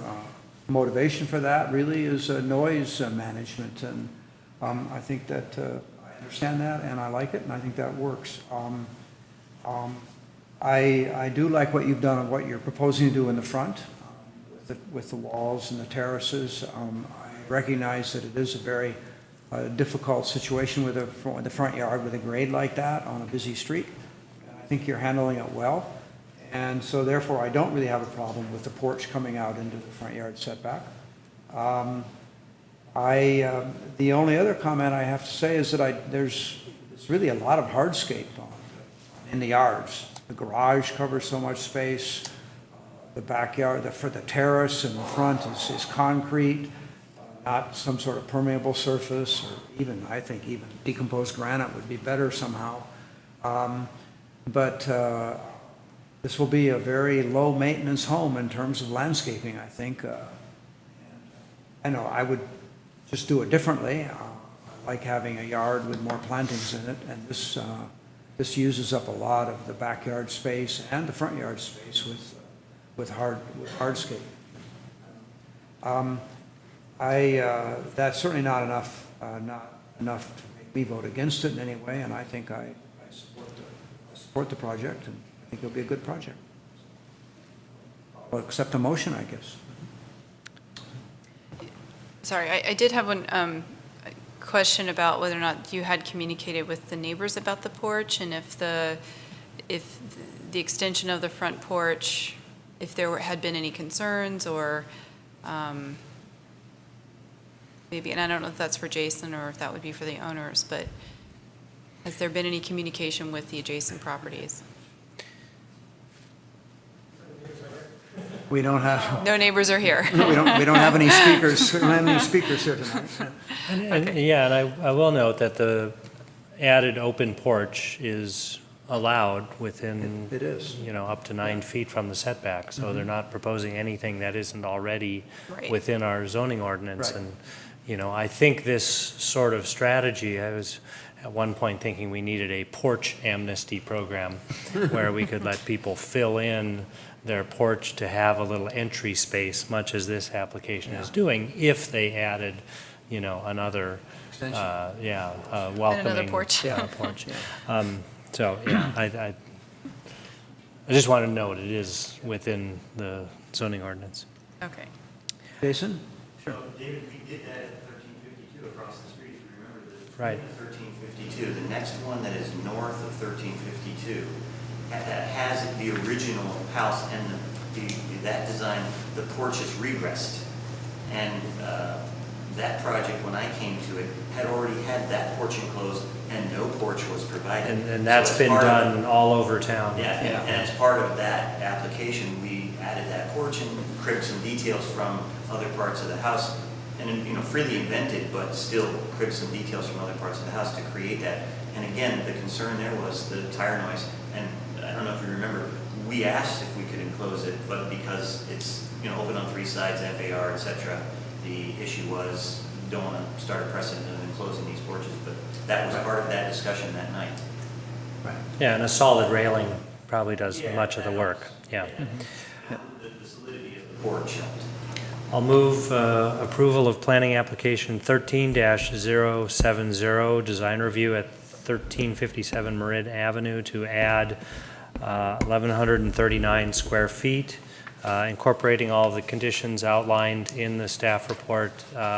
S1: motivation for that. Really is noise management, and I think that I understand that, and I like it, and I think that works. I do like what you've done and what you're proposing to do in the front with the walls and the terraces. I recognize that it is a very difficult situation with the front yard with a grade like that on a busy street. And I think you're handling it well. And so therefore, I don't really have a problem with the porch coming out into the front yard setback. The only other comment I have to say is that there's really a lot of hardscape in the yards. The garage covers so much space. The backyard, for the terrace in the front is concrete, not some sort of permeable surface, or even, I think, even decomposed granite would be better somehow. But this will be a very low-maintenance home in terms of landscaping, I think. I know I would just do it differently. I like having a yard with more plantings in it, and this uses up a lot of the backyard space and the front yard space with hardscape. That's certainly not enough to make me vote against it in any way, and I think I support the project, and I think it'll be a good project. I'll accept a motion, I guess.
S5: Sorry, I did have one question about whether or not you had communicated with the neighbors about the porch, and if the extension of the front porch, if there had been any concerns, or maybe, and I don't know if that's for Jason or if that would be for the owners, but has there been any communication with the adjacent properties?
S1: We don't have.
S5: No neighbors are here.
S1: we don't have any speakers. We don't have any speakers here tonight.
S4: And I will note that the added open porch is allowed within,
S1: It is.
S4: up to 9 feet from the setback. So they're not proposing anything that isn't already
S5: Right.
S4: within our zoning ordinance.
S1: Right.
S4: And, I think this sort of strategy, I was at one point thinking we needed a porch amnesty program where we could let people fill in their porch to have a little entry space, much as this application is doing, if they added, another,
S1: Extension.
S4: welcoming.
S5: porch.
S4: Porch. So, yeah, I just want to note it is within the zoning ordinance.
S5: Okay.
S1: Jason?
S10: So, David, we did that at 1352 across the street, if you remember the
S4: Right.
S10: 1352. The next one that is north of 1352 that has the original house and that design, the porch is regressed. And that project, when I came to it, had already had that porch enclosed and no porch was provided.
S4: And that's
S10: So as
S4: been
S10: part of-
S4: done all over town.
S10: Yeah, and as part of that application, we added that porch and cribbed some details from other parts of the house. And, freely invented, but still cribbed some details from other parts of the house to create that. And again, the concern there was the tire noise. And I don't know if you remember, we asked if we could enclose it, but because it's, open on 3 sides, FAR, et cetera, the issue was, don't want to start a precedent of enclosing these porches. But that was part of that discussion that night.
S1: Right.
S4: Yeah, and a solid railing probably does
S10: Yeah,
S4: much of the
S10: that
S4: work, yeah.
S10: The solidity of the porch helped.
S4: I'll move approval of planning application 13-070, design review at 1357 Marin Avenue to add 1,139 square feet, incorporating all of the conditions outlined in the staff report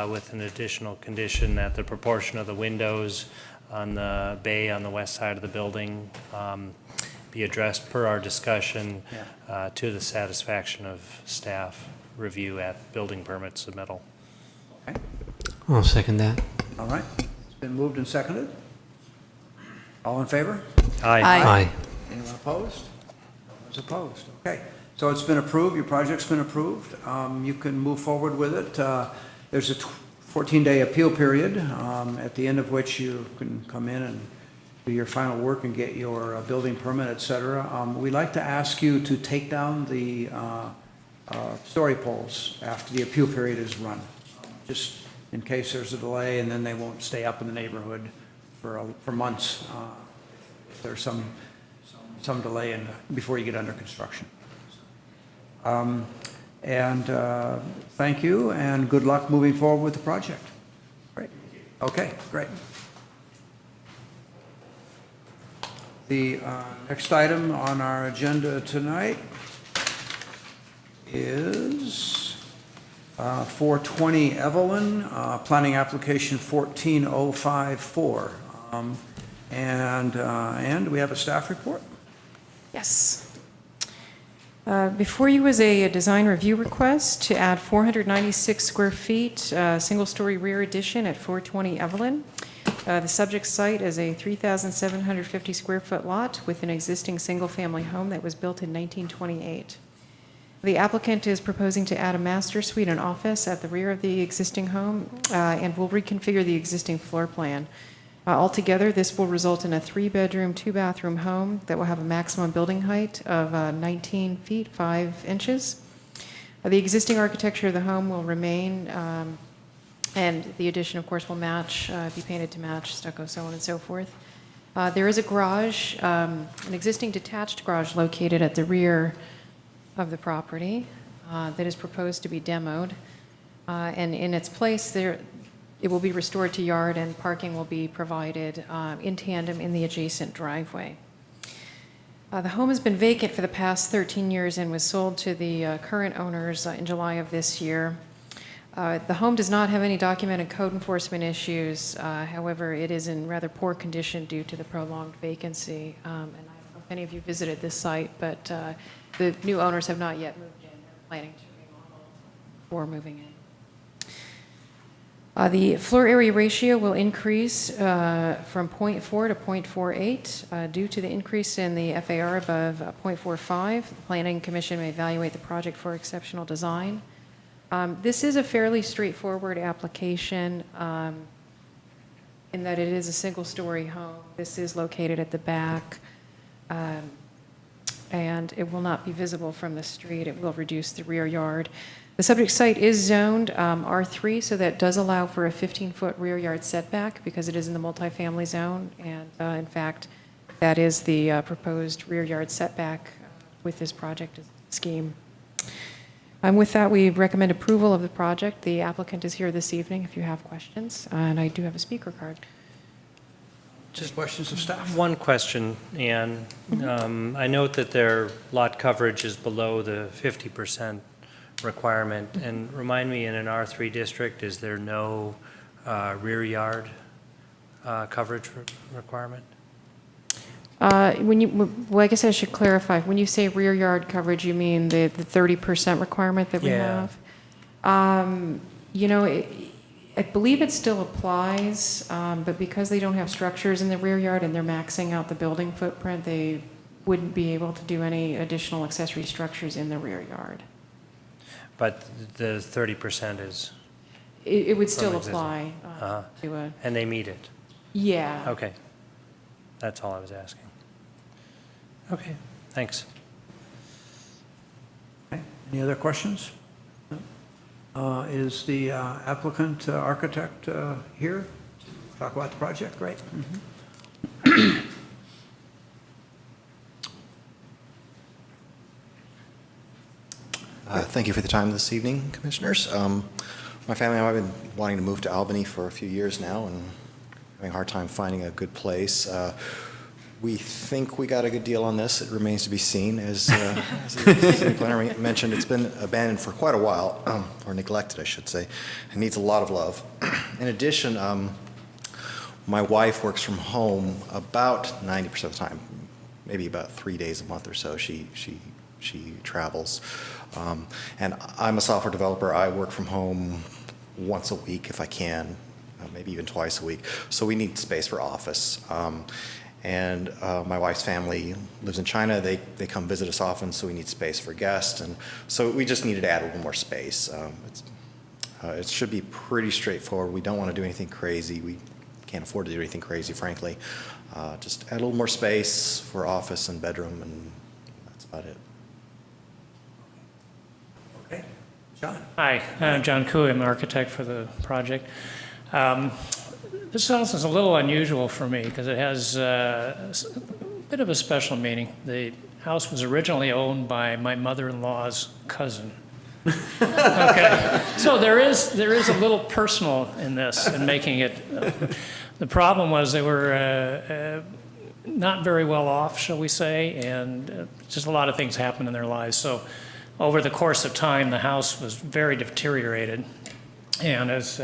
S4: with an additional condition that the proportion of the windows on the bay on the west side of the building be addressed per our discussion to the satisfaction of staff review at building permit submittal.
S1: Okay.
S6: I'll second that.
S1: All right. It's been moved and seconded. All in favor?
S5: Aye.
S1: Anyone opposed? No one's opposed. Okay. So it's been approved. Your project's been approved. You can move forward with it. There's a 14-day appeal period, at the end of which you can come in and do your final work and get your building permit, et cetera. We'd like to ask you to take down the story poles after the appeal period is run, just in case there's a delay, and then they won't stay up in the neighborhood for months if there's some delay before you get under construction. Thank you, and good luck moving forward with the project. Great. Okay, great. The next item on our agenda tonight is 420 Evelyn, planning application 14054. And we have a staff report?
S7: Yes. Before you is a design review request to add 496 square feet, single-story rear addition at 420 Evelyn. The subject site is a 3,750 square foot lot with an existing single-family home that was built in 1928. The applicant is proposing to add a master suite and office at the rear of the existing home and will reconfigure the existing floor plan. Altogether, this will result in a 3-bedroom, 2-bathroom home that will have a maximum building height of 19 feet 5 inches. The existing architecture of the home will remain, and the addition, of course, will match, be painted to match, stucco, so on and so forth. There is a garage, an existing detached garage located at the rear of the property that is proposed to be demoed. And in its place, it will be restored to yard and parking will be provided in tandem in the adjacent driveway. The home has been vacant for the past 13 years and was sold to the current owners in July of this year. The home does not have any documented code enforcement issues. However, it is in rather poor condition due to the prolonged vacancy. And I don't know if any of you visited this site, but the new owners have not yet moved in. They're planning to remodel before moving in. The floor area ratio will increase from 0.4 to 0.48 due to the increase in the FAR above 0.45. The Planning Commission may evaluate the project for exceptional design. This is a fairly straightforward application in that it is a single-story home. This is located at the back. and it will not be visible from the street. It will reduce the rear yard. The subject site is zoned R3, so that does allow for a 15-foot rear yard setback because it is in the multifamily zone. And in fact, that is the proposed rear yard setback with this project scheme. With that, we recommend approval of the project. The applicant is here this evening if you have questions, and I do have a speaker card.
S1: Just questions of staff?
S4: One question, Ann. I note that their lot coverage is below the 50% requirement. And remind me, in an R3 district, is there no rear yard coverage requirement?
S7: Well, I guess I should clarify. When you say rear yard coverage, you mean the 30% requirement that we
S4: Yeah.
S7: have? I believe it still applies, but because they don't have structures in the rear yard and they're maxing out the building footprint, they wouldn't be able to do any additional accessory structures in the rear yard.
S4: But the 30% is,
S7: It would still
S4: From existing.
S7: apply to a,
S4: and they meet it?
S7: yeah.
S4: Okay. That's all I was asking. Okay, thanks.
S1: Okay. Any other questions? Is the applicant architect here? Talk about the project? Great.
S11: Thank you for the time this evening, Commissioners. My family and I have been wanting to move to Albany for a few years now and having a hard time finding a good place. We think we got a good deal on this. It remains to be seen. As the city planner mentioned, it's been abandoned for quite a while, or neglected, I should say, and needs a lot of love. In addition, my wife works from home about 90% of the time, maybe about 3 days a month or so. She travels. And I'm a software developer. I work from home once a week if I can, maybe even twice a week. So we need space for office. And my wife's family lives in China. They come visit us often, so we need space for guests. And so we just needed to add a little more space. It should be pretty straightforward. We don't want to do anything crazy. We can't afford to do anything crazy, frankly. Just add a little more space for office and bedroom, and that's about it.
S1: Okay. John?
S12: Hi, I'm John Cooey. I'm an architect for the project. This house is a little unusual for me because it has a bit of a special meaning. The house was originally owned by my mother-in-law's cousin. Okay, so there is a little personal in this and making it. The problem was they were not very well off, shall we say, and just a lot of things happened in their lives. So over the course of time, the house was very deteriorated. And as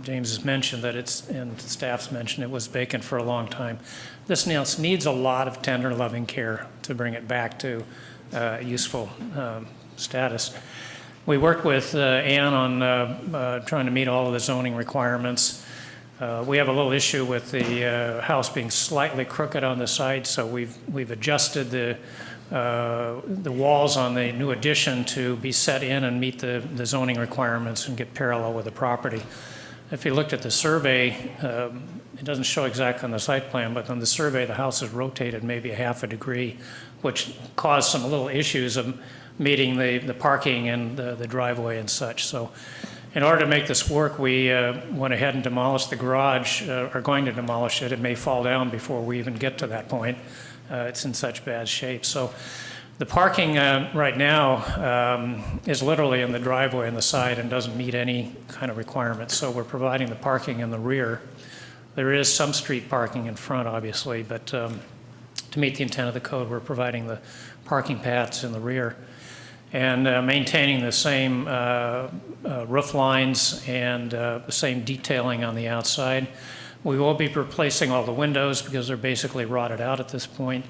S12: James has mentioned, and staff's mentioned, it was vacant for a long time. This house needs a lot of tender, loving care to bring it back to useful status. We worked with Ann on trying to meet all of the zoning requirements. We have a little issue with the house being slightly crooked on the side, so we've adjusted the walls on the new addition to be set in and meet the zoning requirements and get parallel with the property. If you looked at the survey, it doesn't show exactly on the site plan, but on the survey, the house is rotated maybe a half a degree, which caused some little issues of meeting the parking and the driveway and such. So in order to make this work, we went ahead and demolished the garage, are going to demolish it. It may fall down before we even get to that point. It's in such bad shape. So the parking right now is literally in the driveway on the side and doesn't meet any kind of requirements. So we're providing the parking in the rear. There is some street parking in front, obviously, but to meet the intent of the code, we're providing the parking paths in the rear and maintaining the same roof lines and the same detailing on the outside. We will be replacing all the windows because they're basically rotted out at this point.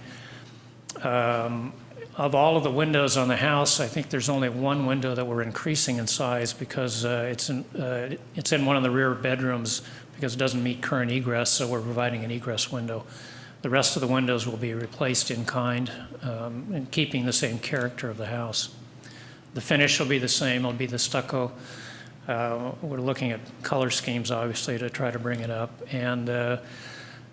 S12: Of all of the windows on the house, I think there's only one window that we're increasing in size because it's in one of the rear bedrooms because it doesn't meet current egress, so we're providing an egress window. The rest of the windows will be replaced in kind and keeping the same character of the house. The finish will be the same. It'll be the stucco. We're looking at color schemes, obviously, to try to bring it up. And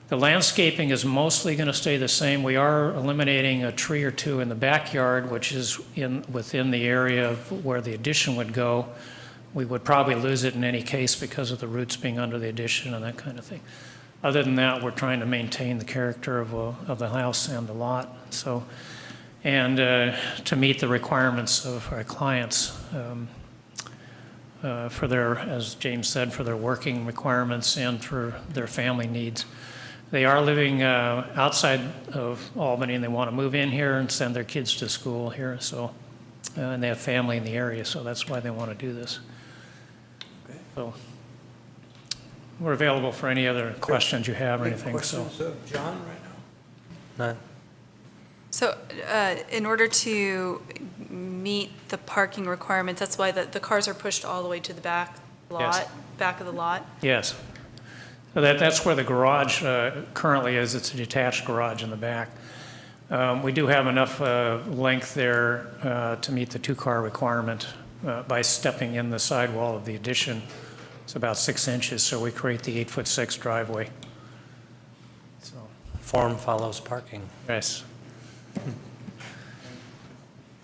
S12: The landscaping is mostly going to stay the same. We are eliminating a tree or two in the backyard, which is within the area of where the addition would go. We would probably lose it in any case because of the roots being under the addition and that kind of thing. Other than that, we're trying to maintain the character of the house and the lot. So, and to meet the requirements of our clients for their, as James said, for their working requirements and for their family needs. They are living outside of Albany, and they want to move in here and send their kids to school here. So, and they have family in the area, so that's why they want to do this.
S1: Okay.
S12: So, we're available for any other questions you have or
S1: Any
S12: anything.
S1: questions of John right now?
S4: None.
S5: So in order to meet the parking requirements, that's why the cars are pushed all the way to the back lot,
S12: Yes.
S5: back of the lot?
S12: Yes. So that's where the garage currently is. It's a detached garage in the back. We do have enough length there to meet the two-car requirement by stepping in the sidewall of the addition. It's about 6 inches, so we create the 8'6" driveway. So,
S4: Form follows parking.
S12: yes.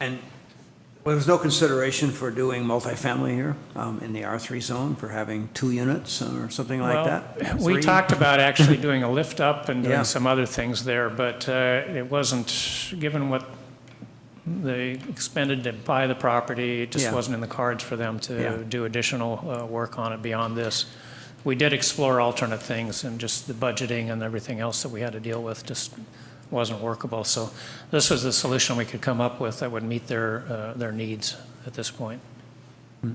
S1: And well, there was no consideration for doing multifamily here in the R3 zone, for having 2 units or something like that?
S12: Well, we
S1: 3?
S12: talked about actually doing a lift up and doing
S1: Yeah.
S12: some other things there, but it wasn't, given what they expended to buy the property, it just
S1: Yeah.
S12: wasn't in the cards for them to
S1: Yeah.
S12: do additional work on it beyond this. We did explore alternate things, and just the budgeting and everything else that we had to deal with just wasn't workable. So this was the solution we could come up with that would meet their needs at this point.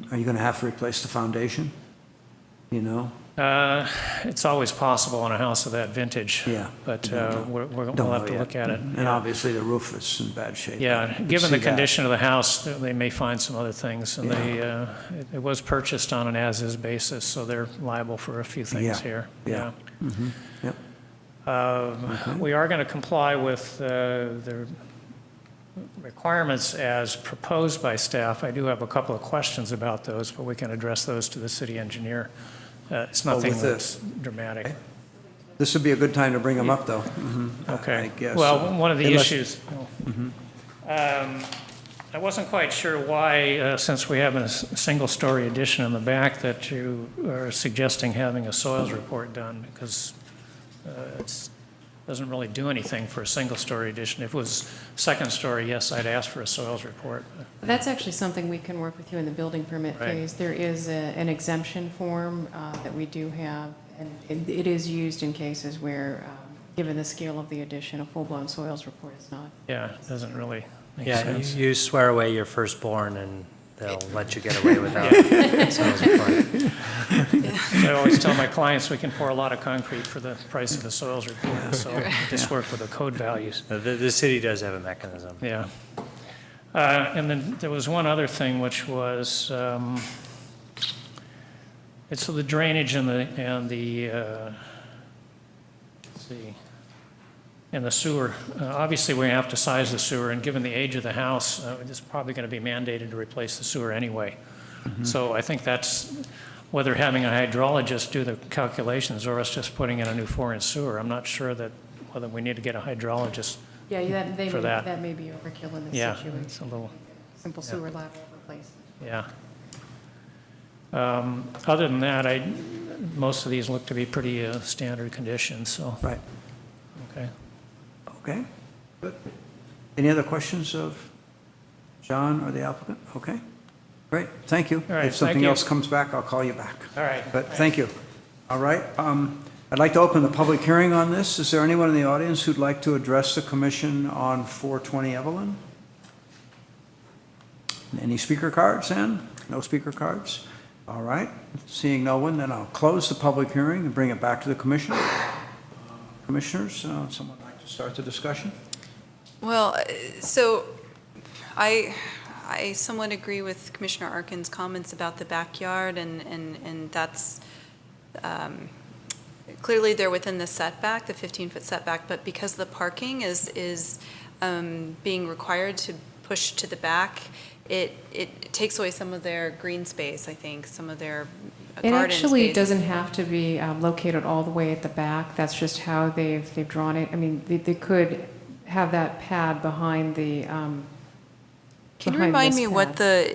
S1: Are you going to have to replace the foundation? You know?
S12: It's always possible on a house of that vintage.
S1: Yeah.
S12: But
S1: Don't
S12: we'll
S1: know
S12: have to
S1: yet.
S12: look at it.
S1: And
S12: Yeah.
S1: obviously, the roof is in bad shape.
S12: Yeah,
S1: I could
S12: given
S1: see
S12: the
S1: that.
S12: condition of the house, they may find some other things. And
S1: Yeah.
S12: it was purchased on an as-is basis, so they're liable for a few things
S1: Yeah.
S12: here.
S1: Yeah. Mhm. Yep.
S12: We are going to comply with the requirements as proposed by staff. I do have a couple of questions about those, but we can address those to the city engineer. It's nothing
S1: with
S12: that's
S1: this.
S12: dramatic.
S1: This would be a good time to bring them up, though.
S12: Okay.
S1: I guess.
S12: Well, one of the
S1: Unless-
S12: issues, I wasn't quite sure why, since we have a single-story addition in the back, that you are suggesting having a soils report done, because it doesn't really do anything for a single-story addition. If it was second story, yes, I'd ask for a soils report.
S7: That's actually something we can work with you in the building permit
S12: Right.
S7: phase. There is an exemption form that we do have, and it is used in cases where, given the scale of the addition, a full-blown soils report is not.
S12: Yeah, it doesn't really make
S4: Yeah,
S12: sense.
S4: you swear away your firstborn and they'll let you get away without it. Sounds fun.
S12: I always tell my clients we can pour a lot of concrete for the price of the soils report, so just work with the code values.
S4: The city does have a mechanism.
S12: Yeah. And then there was one other thing, which was, it's the drainage and the let's see, and the sewer. Obviously, we have to size the sewer, and given the age of the house, it's probably going to be mandated to replace the sewer anyway. So I think that's, whether having a hydrologist do the calculations or us just putting in a new 4-inch sewer, I'm not sure that, whether we need to get a hydrologist.
S7: Yeah,
S12: For that.
S7: that may be overkill in this
S12: Yeah,
S7: situation.
S12: it's a little,
S7: Simple sewer lateral replacement.
S12: yeah. Other than that, most of these look to be pretty standard conditions, so,
S1: Right.
S12: okay.
S1: Okay, good. Any other questions of John or the applicant? Okay, great, thank you.
S12: All right,
S1: If something
S12: thank you.
S1: else comes back, I'll call you back.
S12: All right.
S1: But thank you. All right, I'd like to open the public hearing on this. Is there anyone in the audience who'd like to address the commission on 420 Evelyn? Any speaker cards, Ann? No speaker cards? All right, seeing no one, then I'll close the public hearing and bring it back to the commission. Commissioners, someone like to start the discussion?
S5: Well, so I somewhat agree with Commissioner Arkin's comments about the backyard, and that's, clearly they're within the setback, the 15-foot setback, but because the parking is being required to push to the back, it takes away some of their green space, I think, some of their garden space.
S7: It actually doesn't have to be located all the way at the back. That's just how they've drawn it. I mean, they could have that pad behind the,
S5: Can you
S7: behind
S5: remind
S7: this
S5: me what
S7: pad.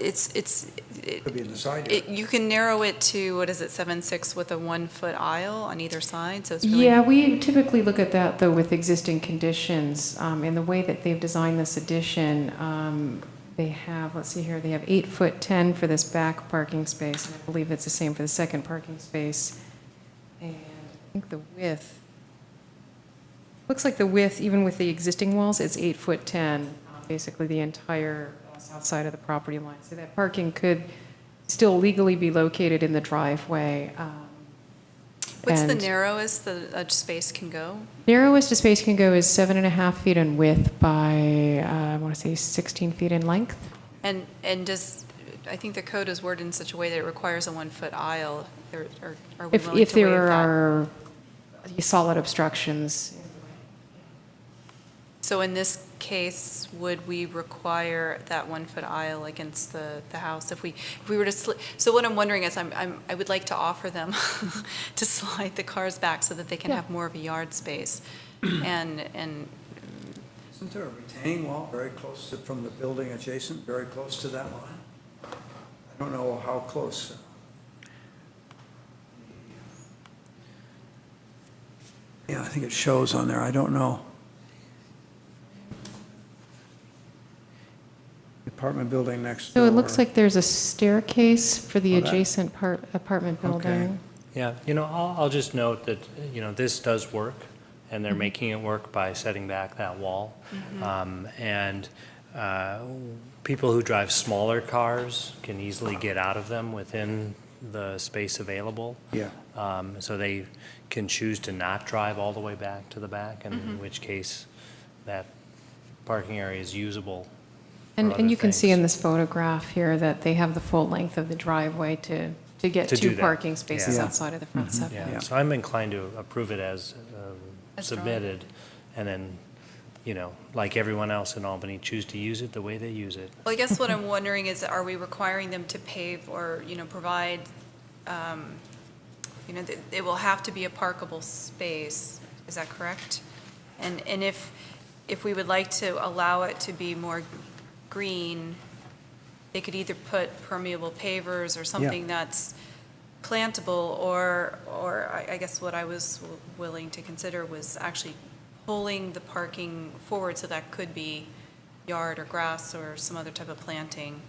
S1: Could be in the side yard.
S5: you can narrow it to, what is it, 7.6 with a 1-foot aisle on either side, so it's really.
S7: Yeah, we typically look at that, though, with existing conditions. In the way that they've designed this addition, they have, let's see here, they have 8'10" for this back parking space, and I believe it's the same for the second parking space. And I think the width, looks like the width, even with the existing walls, it's 8'10", basically the entire south side of the property line. So that parking could still legally be located in the driveway.
S5: What's the
S7: and
S5: narrowest the space can go?
S7: narrowest a space can go is 7.5 feet in width by, I want to say 16 feet in length.
S5: And does, I think the code is worded in such a way that it requires a 1-foot aisle, or are we willing to waive that?
S7: If there are solid obstructions.
S5: So in this case, would we require that 1-foot aisle against the house if we were to so what I'm wondering is I would like to offer them to slide the cars back so that they can
S7: Yeah.
S5: have more of a yard space. And
S1: Isn't there a retaining wall very close from the building adjacent, very close to that line? I don't know how close. Yeah, I think it shows on there. I don't know. Apartment building next door.
S7: So it looks like there's a staircase for the
S1: Oh, that-
S7: adjacent apartment
S1: Okay.
S7: building.
S4: Yeah, I'll just note that, this does work, and they're making it work by setting back that wall. And people who drive smaller cars can easily get out of them within the space available.
S1: Yeah.
S4: So they can choose to not drive all the way back to the back, and in which case that parking area is usable.
S7: And you can see in this photograph here that they have the full length of the driveway to get
S4: To do
S7: two
S4: that.
S7: parking spaces
S1: Yeah.
S7: outside of the front setback.
S4: Yeah, so I'm inclined to approve it as
S5: As drawn.
S4: submitted, and then, like everyone else in Albany, choose to use it the way they use it.
S5: well, I guess what I'm wondering is, are we requiring them to pave or, provide, it will have to be a parkable space, is that correct? And if we would like to allow it to be more green, they could either put permeable pavers or something that's plantable, or I guess what I was willing to consider was actually pulling the parking forward, so that could be yard or grass or some other type of planting.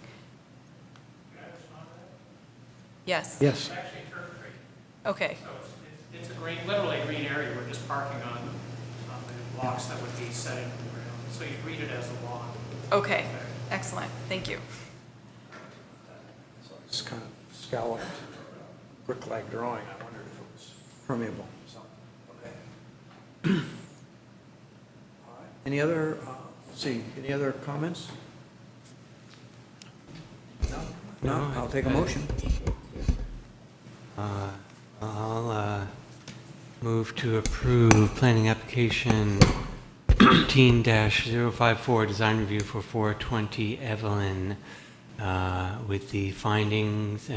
S5: Yes.
S1: Yes.
S12: Actually, turf green.
S5: Okay.
S12: So it's a green, literally a green area. We're just parking on the blocks that would be set in the ground. So you read it as a lawn.
S5: Okay. Excellent. Thank you.
S1: So it's kind of scalloped, brick-like drawing. I wondered if it was permeable. So, okay. All right. Any other, let's see, any other comments? No? I'll take a motion.
S6: I'll move to approve planning application 14-054, design review for 420 Evelyn, with the findings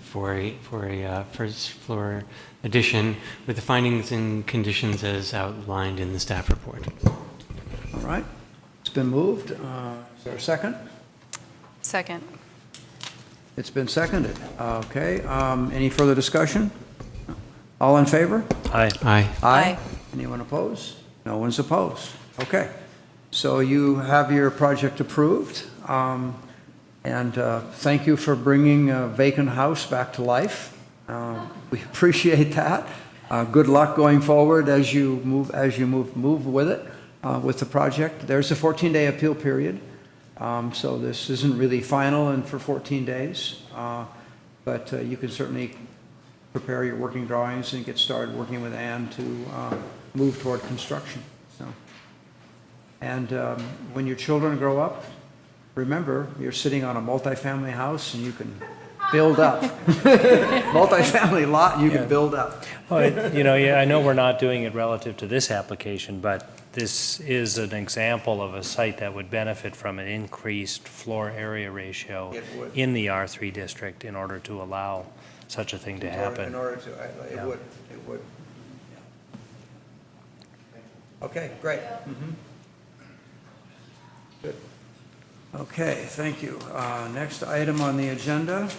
S6: for a first floor addition, with the findings and conditions as outlined in the staff report.
S1: All right. It's been moved. Is there a second?
S5: Second.
S1: It's been seconded. Okay. Any further discussion? All in favor?
S4: Aye.
S6: Aye.
S5: Aye.
S1: Anyone opposed? No one's opposed. Okay. So you have your project approved. And thank you for bringing a vacant house back to life. We appreciate that. Good luck going forward as you move with it, with the project. There's a 14-day appeal period. So this isn't really final and for 14 days. But you can certainly prepare your working drawings and get started working with Ann to move toward construction. So, and when your children grow up, remember, you're sitting on a multifamily house and you can build up. Multifamily lot, you can build up.
S4: Well, I know we're not doing it relative to this application, but this is an example of a site that would benefit from an increased floor area ratio
S1: It would.
S4: in the R3 district in order to allow such a thing to
S1: In
S4: happen.
S1: order to,
S4: Yeah.
S1: it would. Yeah. Okay, great. Good. Okay, thank you. Next item on the agenda,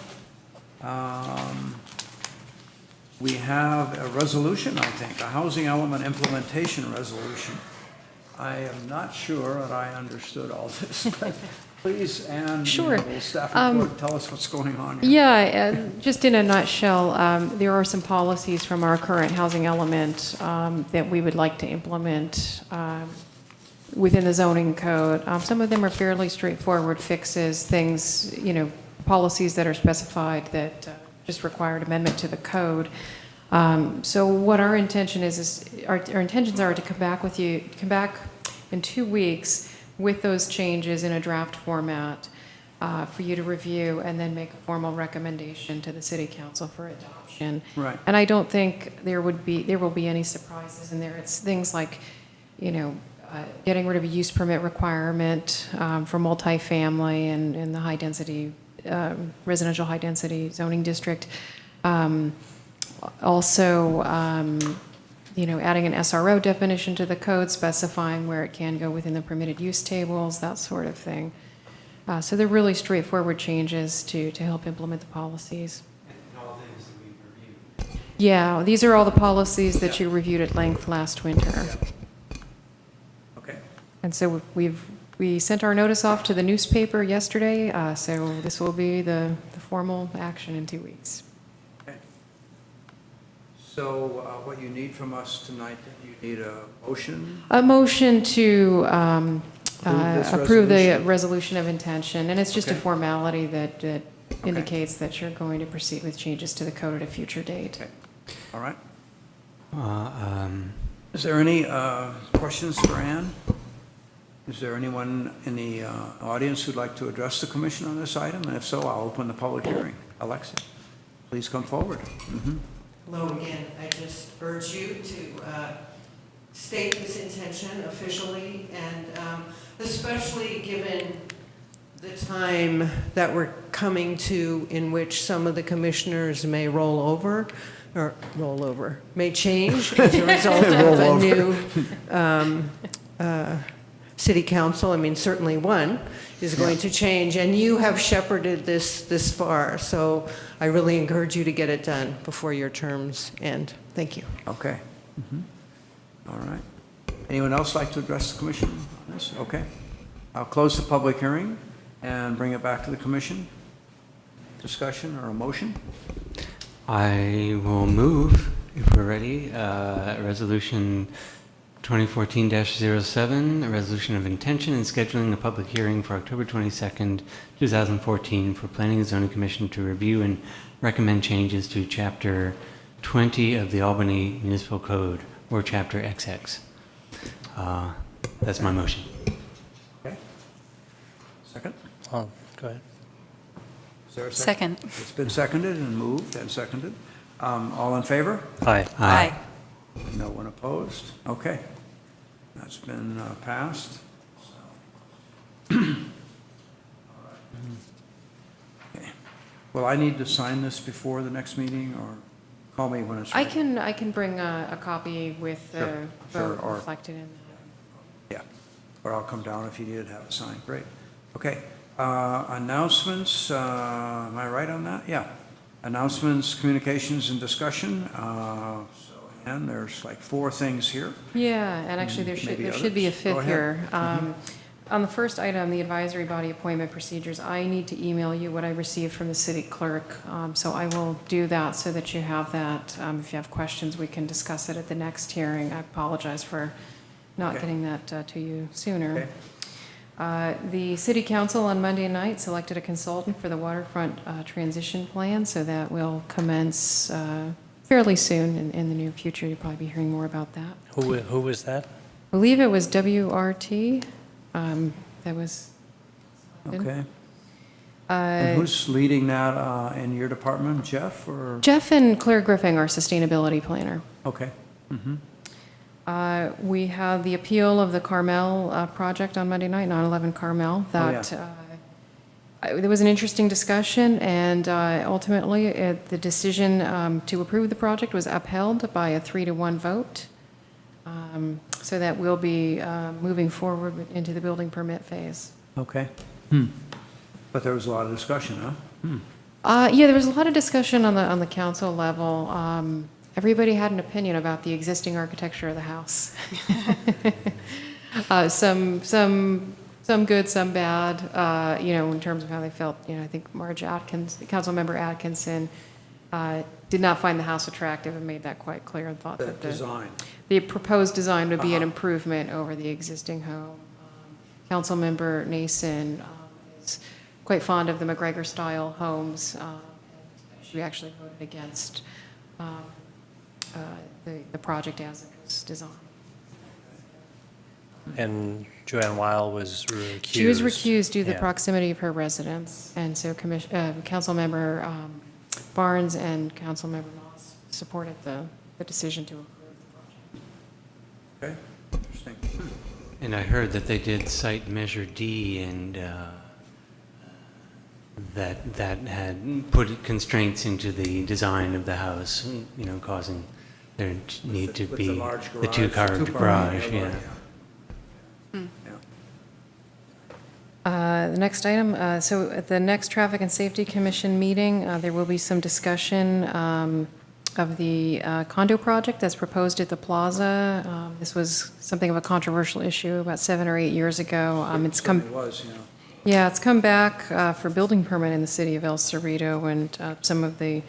S1: we have a resolution, I think, a housing element implementation resolution. I am not sure that I understood all this, but please, Ann,
S7: Sure.
S1: the staff report, tell us what's going on here.
S7: Yeah, just in a nutshell, there are some policies from our current housing element that we would like to implement within the zoning code. Some of them are fairly straightforward fixes, things, policies that are specified that just require an amendment to the code. So what our intention is our intentions are to come back in 2 weeks with those changes in a draft format for you to review and then make a formal recommendation to the city council for adoption.
S1: Right.
S7: And I don't think there will be any surprises in there. It's things like, getting rid of a use permit requirement for multifamily and the high density, residential high density zoning district. Also, adding an SRO definition to the code, specifying where it can go within the permitted use tables, that sort of thing. So they're really straightforward changes to help implement the policies.
S6: And all things that we've reviewed.
S7: Yeah, these are all the policies that you reviewed at length last winter.
S1: Okay.
S7: And so we sent our notice off to the newspaper yesterday, so this will be the formal action in 2 weeks.
S1: Okay. So what you need from us tonight, you need a motion?
S7: A motion to
S1: this
S7: approve the
S1: resolution?
S7: resolution of intention, and it's just a
S1: Okay.
S7: formality that indicates that you're going to proceed with changes to the code at a future date.
S1: Okay. All right.
S6: Uh,
S1: Is there any questions for Ann? Is there anyone in the audience who'd like to address the commission on this item? And if so, I'll open the public hearing. Alexa, please come forward.
S9: Hello again. I just urge you to state this intention officially, and especially given the time that we're coming to in which some of the commissioners may may change as a result of a new city council. I mean, certainly one is going to change, and you have shepherded this far, so I really encourage you to get it done before your terms end. Thank you.
S1: Okay. All right. Anyone else like to address the commission on this? Okay. I'll close the public hearing and bring it back to the commission. Discussion or a motion?
S6: I will move, if we're ready, Resolution 2014-07, a resolution of intention and scheduling a public hearing for October 22nd, 2014 for Planning and Zoning Commission to review and recommend changes to Chapter 20 of the Albany Municipal Code, or Chapter XX. That's my motion.
S1: Okay. Second?
S4: Oh, go ahead.
S1: Is there a
S5: Second.
S1: It's been seconded and moved and seconded. All in favor?
S4: Aye.
S5: Aye.
S1: No one opposed? Okay. That's been passed. Okay. Will I need to sign this before the next meeting, or call me when it's
S7: I
S1: ready?
S7: I can bring a copy with the
S1: Sure,
S7: vote
S1: or-
S7: reflected in that.
S1: Yeah, or I'll come down if you need to have it signed. Great. Okay. Announcements, am I right on that? Yeah. Announcements, communications, and discussion. And there's like 4 things here.
S7: Yeah, and actually there
S1: Maybe
S7: should be a
S1: others. Go
S7: fifth
S1: ahead.
S7: here. On the first item, the advisory body appointment procedures, I need to email you what I received from the city clerk. So I will do that so that you have that. If you have questions, we can discuss it at the next hearing. I apologize for not
S1: Okay.
S7: getting that to you sooner.
S1: Okay.
S7: The city council on Monday night selected a consultant for the waterfront transition plan, so that will commence fairly soon in the near future. You'll probably be hearing more about that.
S4: Who was that?
S7: I believe it was WRT. That was.
S1: Okay. And who's leading that in your department, Jeff, or?
S7: Jeff and Claire Griffin, our sustainability planner.
S1: Okay.
S7: We had the appeal of the Carmel project on Monday night, 9/11 Carmel.
S1: Oh, yeah.
S7: That There was an interesting discussion, and ultimately, the decision to approve the project was upheld by a 3-to-1 vote. So that we'll be moving forward into the building permit phase.
S1: Okay. But there was a lot of discussion, huh?
S7: Yeah, there was a lot of discussion on the council level. Everybody had an opinion about the existing architecture of the house. Some good, some bad, in terms of how they felt. I think Councilmember Atkinson, did not find the house attractive and made that quite clear, and thought
S1: The
S7: that
S1: design.
S7: the proposed design would be an improvement over the existing home. Councilmember Nason is quite fond of the McGregor-style homes. She actually voted against the project as it was designed.
S4: And Joanne Weil was recused.
S7: She was recused due to the
S4: Yeah.
S7: proximity of her residence, and so Councilmember Barnes and Councilmember Moss supported the decision to approve the project.
S1: Okay, interesting.
S6: And I heard that they did site measure D, and that had put constraints into the design of the house, causing there to need to
S1: With
S6: be
S1: the large
S6: the
S1: garage,
S6: two-car
S1: two-car,
S6: garage,
S1: yeah.
S6: yeah.
S7: The next item, so at the next Traffic and Safety Commission meeting, there will be some discussion of the condo project that's proposed at the plaza. This was something of a controversial issue about 7 or 8 years ago. It's come.
S1: It was,
S7: Yeah, it's come back for building permit in the city of El Cerrito, and some of the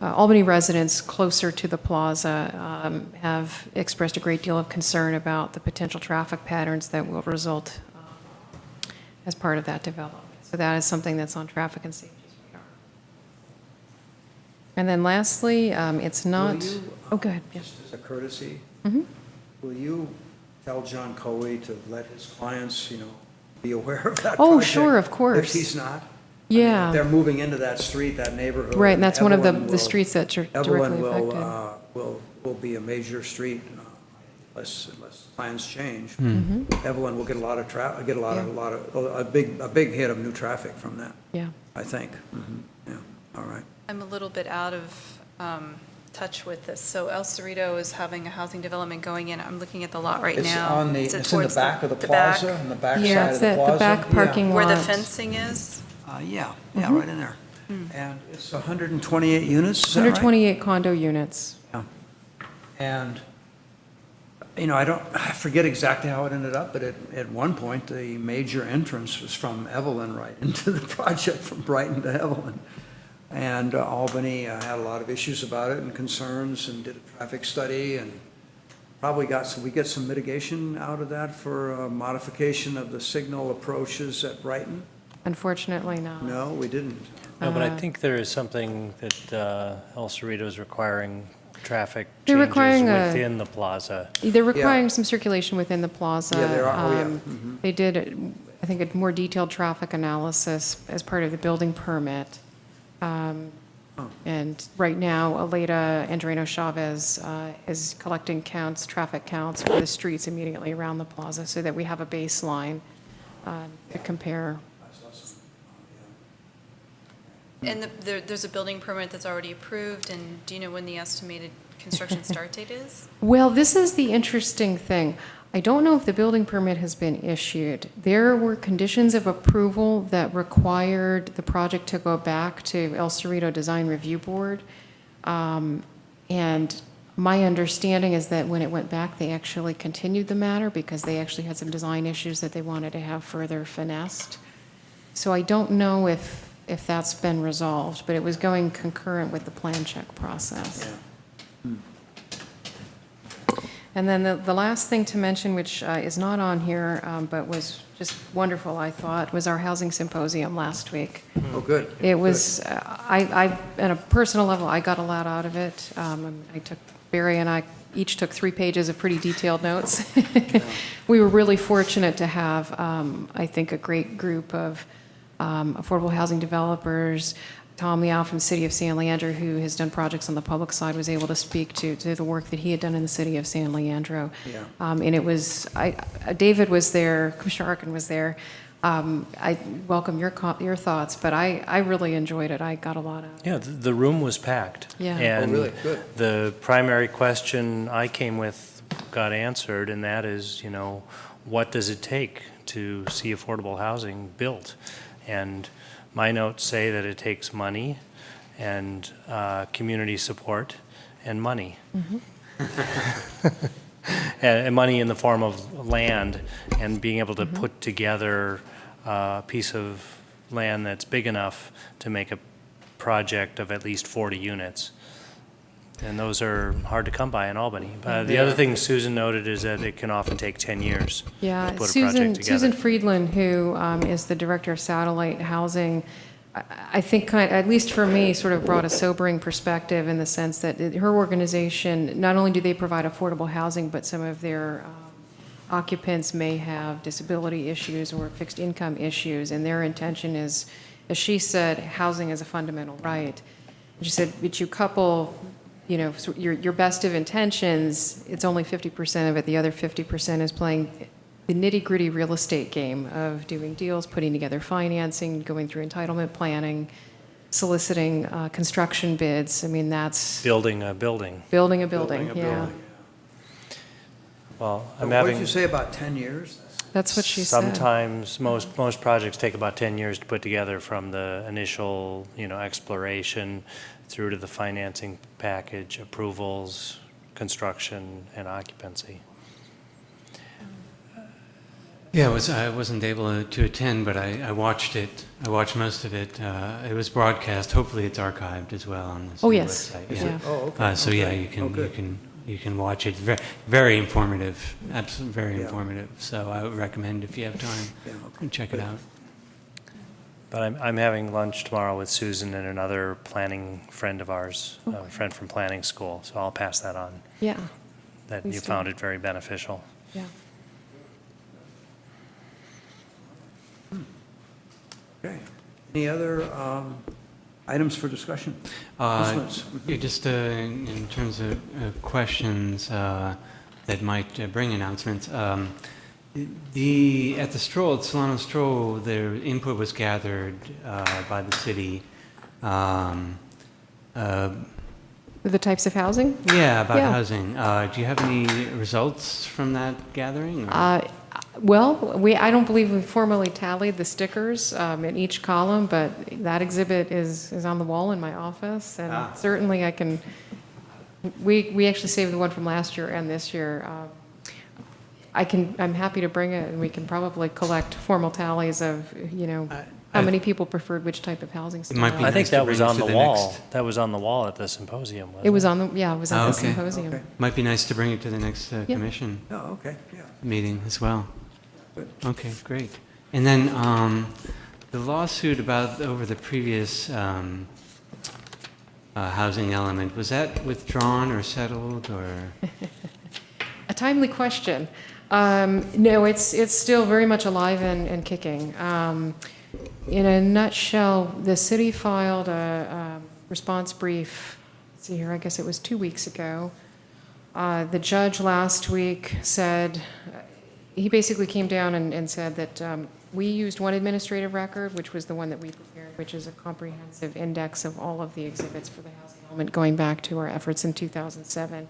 S7: Albany residents closer to the plaza have expressed a great deal of concern about the potential traffic patterns that will result as part of that development. So that is something that's on traffic and safety's radar. And then lastly, it's not,
S1: Will you,
S7: oh, go ahead. Yeah.
S1: Just as a courtesy,
S7: Mhm.
S1: will you tell John Coey to let his clients, be aware of that
S7: Oh,
S1: project?
S7: sure, of course.
S1: If he's not?
S7: Yeah.
S1: They're moving into that street, that neighborhood.
S7: Right, and that's one of
S1: Evelyn
S7: the
S1: will-
S7: streets that are directly
S1: Evelyn
S7: affected.
S1: will be a major street unless plans change. Evelyn will get a lot of a big hit of new traffic from that,
S7: Yeah.
S1: I think. Yeah, all right.
S5: I'm a little bit out of touch with this. So El Cerrito is having a housing development going in. I'm looking at the lot right now. Is it
S1: It's in the
S5: towards
S1: back of the
S5: back?
S1: plaza, in the back
S7: Yeah,
S1: side
S7: it's
S1: of the
S7: at
S1: plaza.
S7: the back parking
S5: Where the
S7: lot.
S5: fencing is?
S1: Yeah, right in there. And it's 128 units, is that right?
S7: 128 condo units.
S1: Yeah. And, I forget exactly how it ended up, but at one point, the major entrance was from Evelyn right into the project, from Brighton to Evelyn. And Albany had a lot of issues about it and concerns, and did a traffic study, and probably we get some mitigation out of that for modification of the signal approaches at Brighton?
S7: Unfortunately, no.
S1: No, we didn't.
S4: No, but I think there is something that El Cerrito is requiring traffic
S7: They're
S4: changes
S7: requiring
S4: within the plaza.
S7: They're requiring some circulation within the plaza.
S1: Yeah, there are. Oh, yeah.
S7: They did, I think, a more detailed traffic analysis as part of the building permit. And right now, Aleda Andreno Chavez is collecting traffic counts for the streets immediately around the plaza, so that we have a baseline to compare.
S5: And there's a building permit that's already approved, and do you know when the estimated construction start date is?
S7: Well, this is the interesting thing. I don't know if the building permit has been issued. There were conditions of approval that required the project to go back to El Cerrito Design Review Board. And my understanding is that when it went back, they actually continued the matter because they actually had some design issues that they wanted to have further finessed. So I don't know if that's been resolved, but it was going concurrent with the plan check process.
S1: Yeah.
S7: And then the last thing to mention, which is not on here, but was just wonderful, I thought, was our housing symposium last week.
S1: Oh, good.
S7: It was, on a personal level, I got a lot out of it. Barry and I each took 3 pages of pretty detailed notes. We were really fortunate to have, I think, a great group of affordable housing developers. Tom Liao from the city of San Leandro, who has done projects on the public side, was able to speak to the work that he had done in the city of San Leandro.
S1: Yeah.
S7: And it was, David was there, Commissioner Arkin was there. I welcome your thoughts, but I really enjoyed it. I got a lot out of it.
S4: Yeah, the room was packed.
S7: Yeah.
S4: And
S1: really? Good.
S4: the primary question I came with got answered, and that is, what does it take to see affordable housing built? And my notes say that it takes money and community support and money. And money in the form of land and being able to put together a piece of land that's big enough to make a project of at least 40 units. And those are hard to come by in Albany. The other thing Susan noted is that it can often take 10 years
S7: Yeah,
S4: to put a project together.
S7: Susan Friedland, who is the director of satellite housing, I think, at least for me, sort of brought a sobering perspective in the sense that her organization, not only do they provide affordable housing, but some of their occupants may have disability issues or fixed income issues, and their intention is, as she said, housing is a fundamental right. She said, but you couple, your best of intentions, it's only 50% of it. The other 50% is playing the nitty-gritty real estate game of doing deals, putting together financing, going through entitlement planning, soliciting construction bids. I mean, that's
S4: Building a building.
S7: building a building, yeah.
S4: Well, I'm
S1: What did
S4: having,
S1: you say about 10 years?
S7: That's what she said.
S4: sometimes, most projects take about 10 years to put together, from the initial, exploration through to the financing package, approvals, construction, and occupancy.
S6: Yeah, I wasn't able to attend, but I watched it. I watched most of it. It was broadcast. Hopefully, it's archived as well on the
S7: Oh,
S6: city
S7: yes.
S6: website.
S7: Yeah.
S1: Oh, okay.
S6: So yeah,
S1: okay.
S6: you can
S1: Oh, good.
S6: you can watch it. Very, very informative. Absolutely very
S1: Yeah.
S6: informative. So I would recommend, if you have time,
S1: Yeah, okay.
S6: check it out.
S4: But I'm having lunch tomorrow with Susan and another planning friend of ours, a friend from planning school, so I'll pass that on,
S7: Yeah,
S4: that
S7: Please
S4: you
S7: do.
S4: found it very beneficial.
S7: yeah.
S1: Okay. Any other items for discussion? Councilors?
S6: Yeah, just in terms of questions that might bring announcements. At the Stroll, at Solano Stroll, their input was gathered by the city.
S7: The types of housing?
S6: Yeah, about
S7: Yeah.
S6: housing. Do you have any results from that gathering? or-
S7: Well, I don't believe we formally tallied the stickers in each column, but that exhibit is on the wall in my office, and certainly I can, we actually saved the one from last year and this year. I'm happy to bring it, and we can probably collect formal tallies of, how many people preferred which type of housing style.
S6: might be
S4: I think
S6: nice to
S4: that was
S6: bring it
S4: on
S6: to
S4: the
S6: the
S4: wall.
S6: next-
S4: That was on the wall at the symposium, wasn't it?
S7: It was on the, yeah, it was at the
S6: okay.
S7: symposium.
S1: Okay.
S6: Might be nice to bring it to the next commission
S1: Oh, okay, yeah.
S6: meeting as well.
S1: Good.
S6: Okay, great. And then the lawsuit over the previous housing element, was that withdrawn or settled or?
S7: A timely question. No, it's still very much alive and kicking. In a nutshell, the city filed a response brief, let's see here, I guess it was 2 weeks ago. The judge last week said, he basically came down and said that we used one administrative record, which was the one that we prepared, which is a comprehensive index of all of the exhibits for the housing element going back to our efforts in 2007.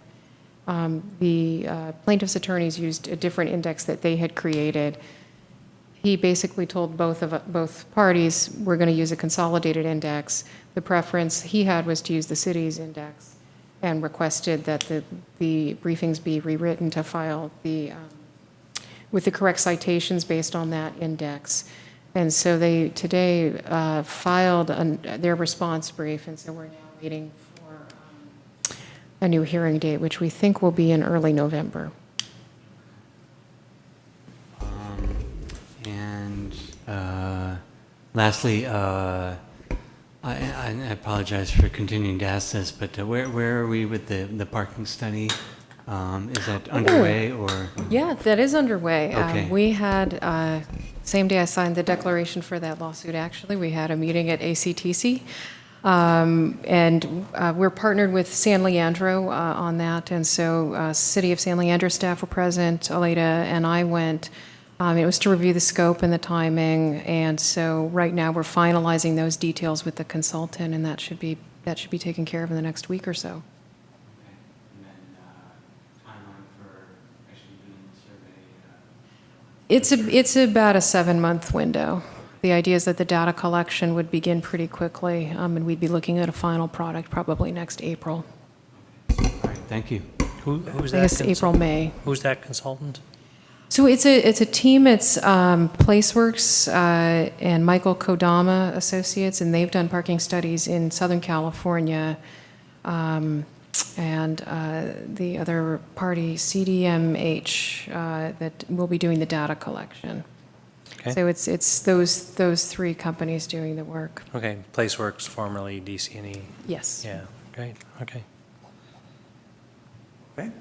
S7: The plaintiff's attorneys used a different index that they had created. He basically told both parties, we're going to use a consolidated index. The preference he had was to use the city's index, and requested that the briefings be rewritten to file with the correct citations based on that index. And so they today filed their response brief, and so we're now waiting for a new hearing date, which we think will be in early November.
S6: And lastly, I apologize for continuing to ask this, but where are we with the parking study? Is that underway or?
S7: Yeah, that is underway.
S6: Okay.
S7: We had, same day I signed the declaration for that lawsuit, actually, we had a meeting at ACTC. And we're partnered with San Leandro on that, and so City of San Leandro staff were present. Aleda and I went. It was to review the scope and the timing, and so right now we're finalizing those details with the consultant, and that should be taken care of in the next week or so.
S6: And then timeline for actually doing the survey?
S7: It's about a 7-month window. The idea is that the data collection would begin pretty quickly, and we'd be looking at a final product probably next April.
S6: All right, thank you.
S4: Who's
S7: I
S4: that?
S7: guess April, May.
S4: Who's that consultant?
S7: So it's a team. It's PlaceWorks and Michael Kodama Associates, and they've done parking studies in Southern California. And the other party, CDMH, that will be doing the data collection.
S4: Okay.
S7: So it's those 3 companies doing the work.
S4: Okay, PlaceWorks, formerly DC&E.
S7: Yes.
S4: Yeah, great, okay.
S1: Okay,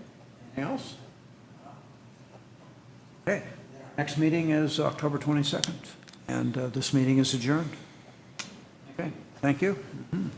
S1: anything else? Okay, next meeting is October 22nd, and this meeting is adjourned. Okay, thank you. Mhm.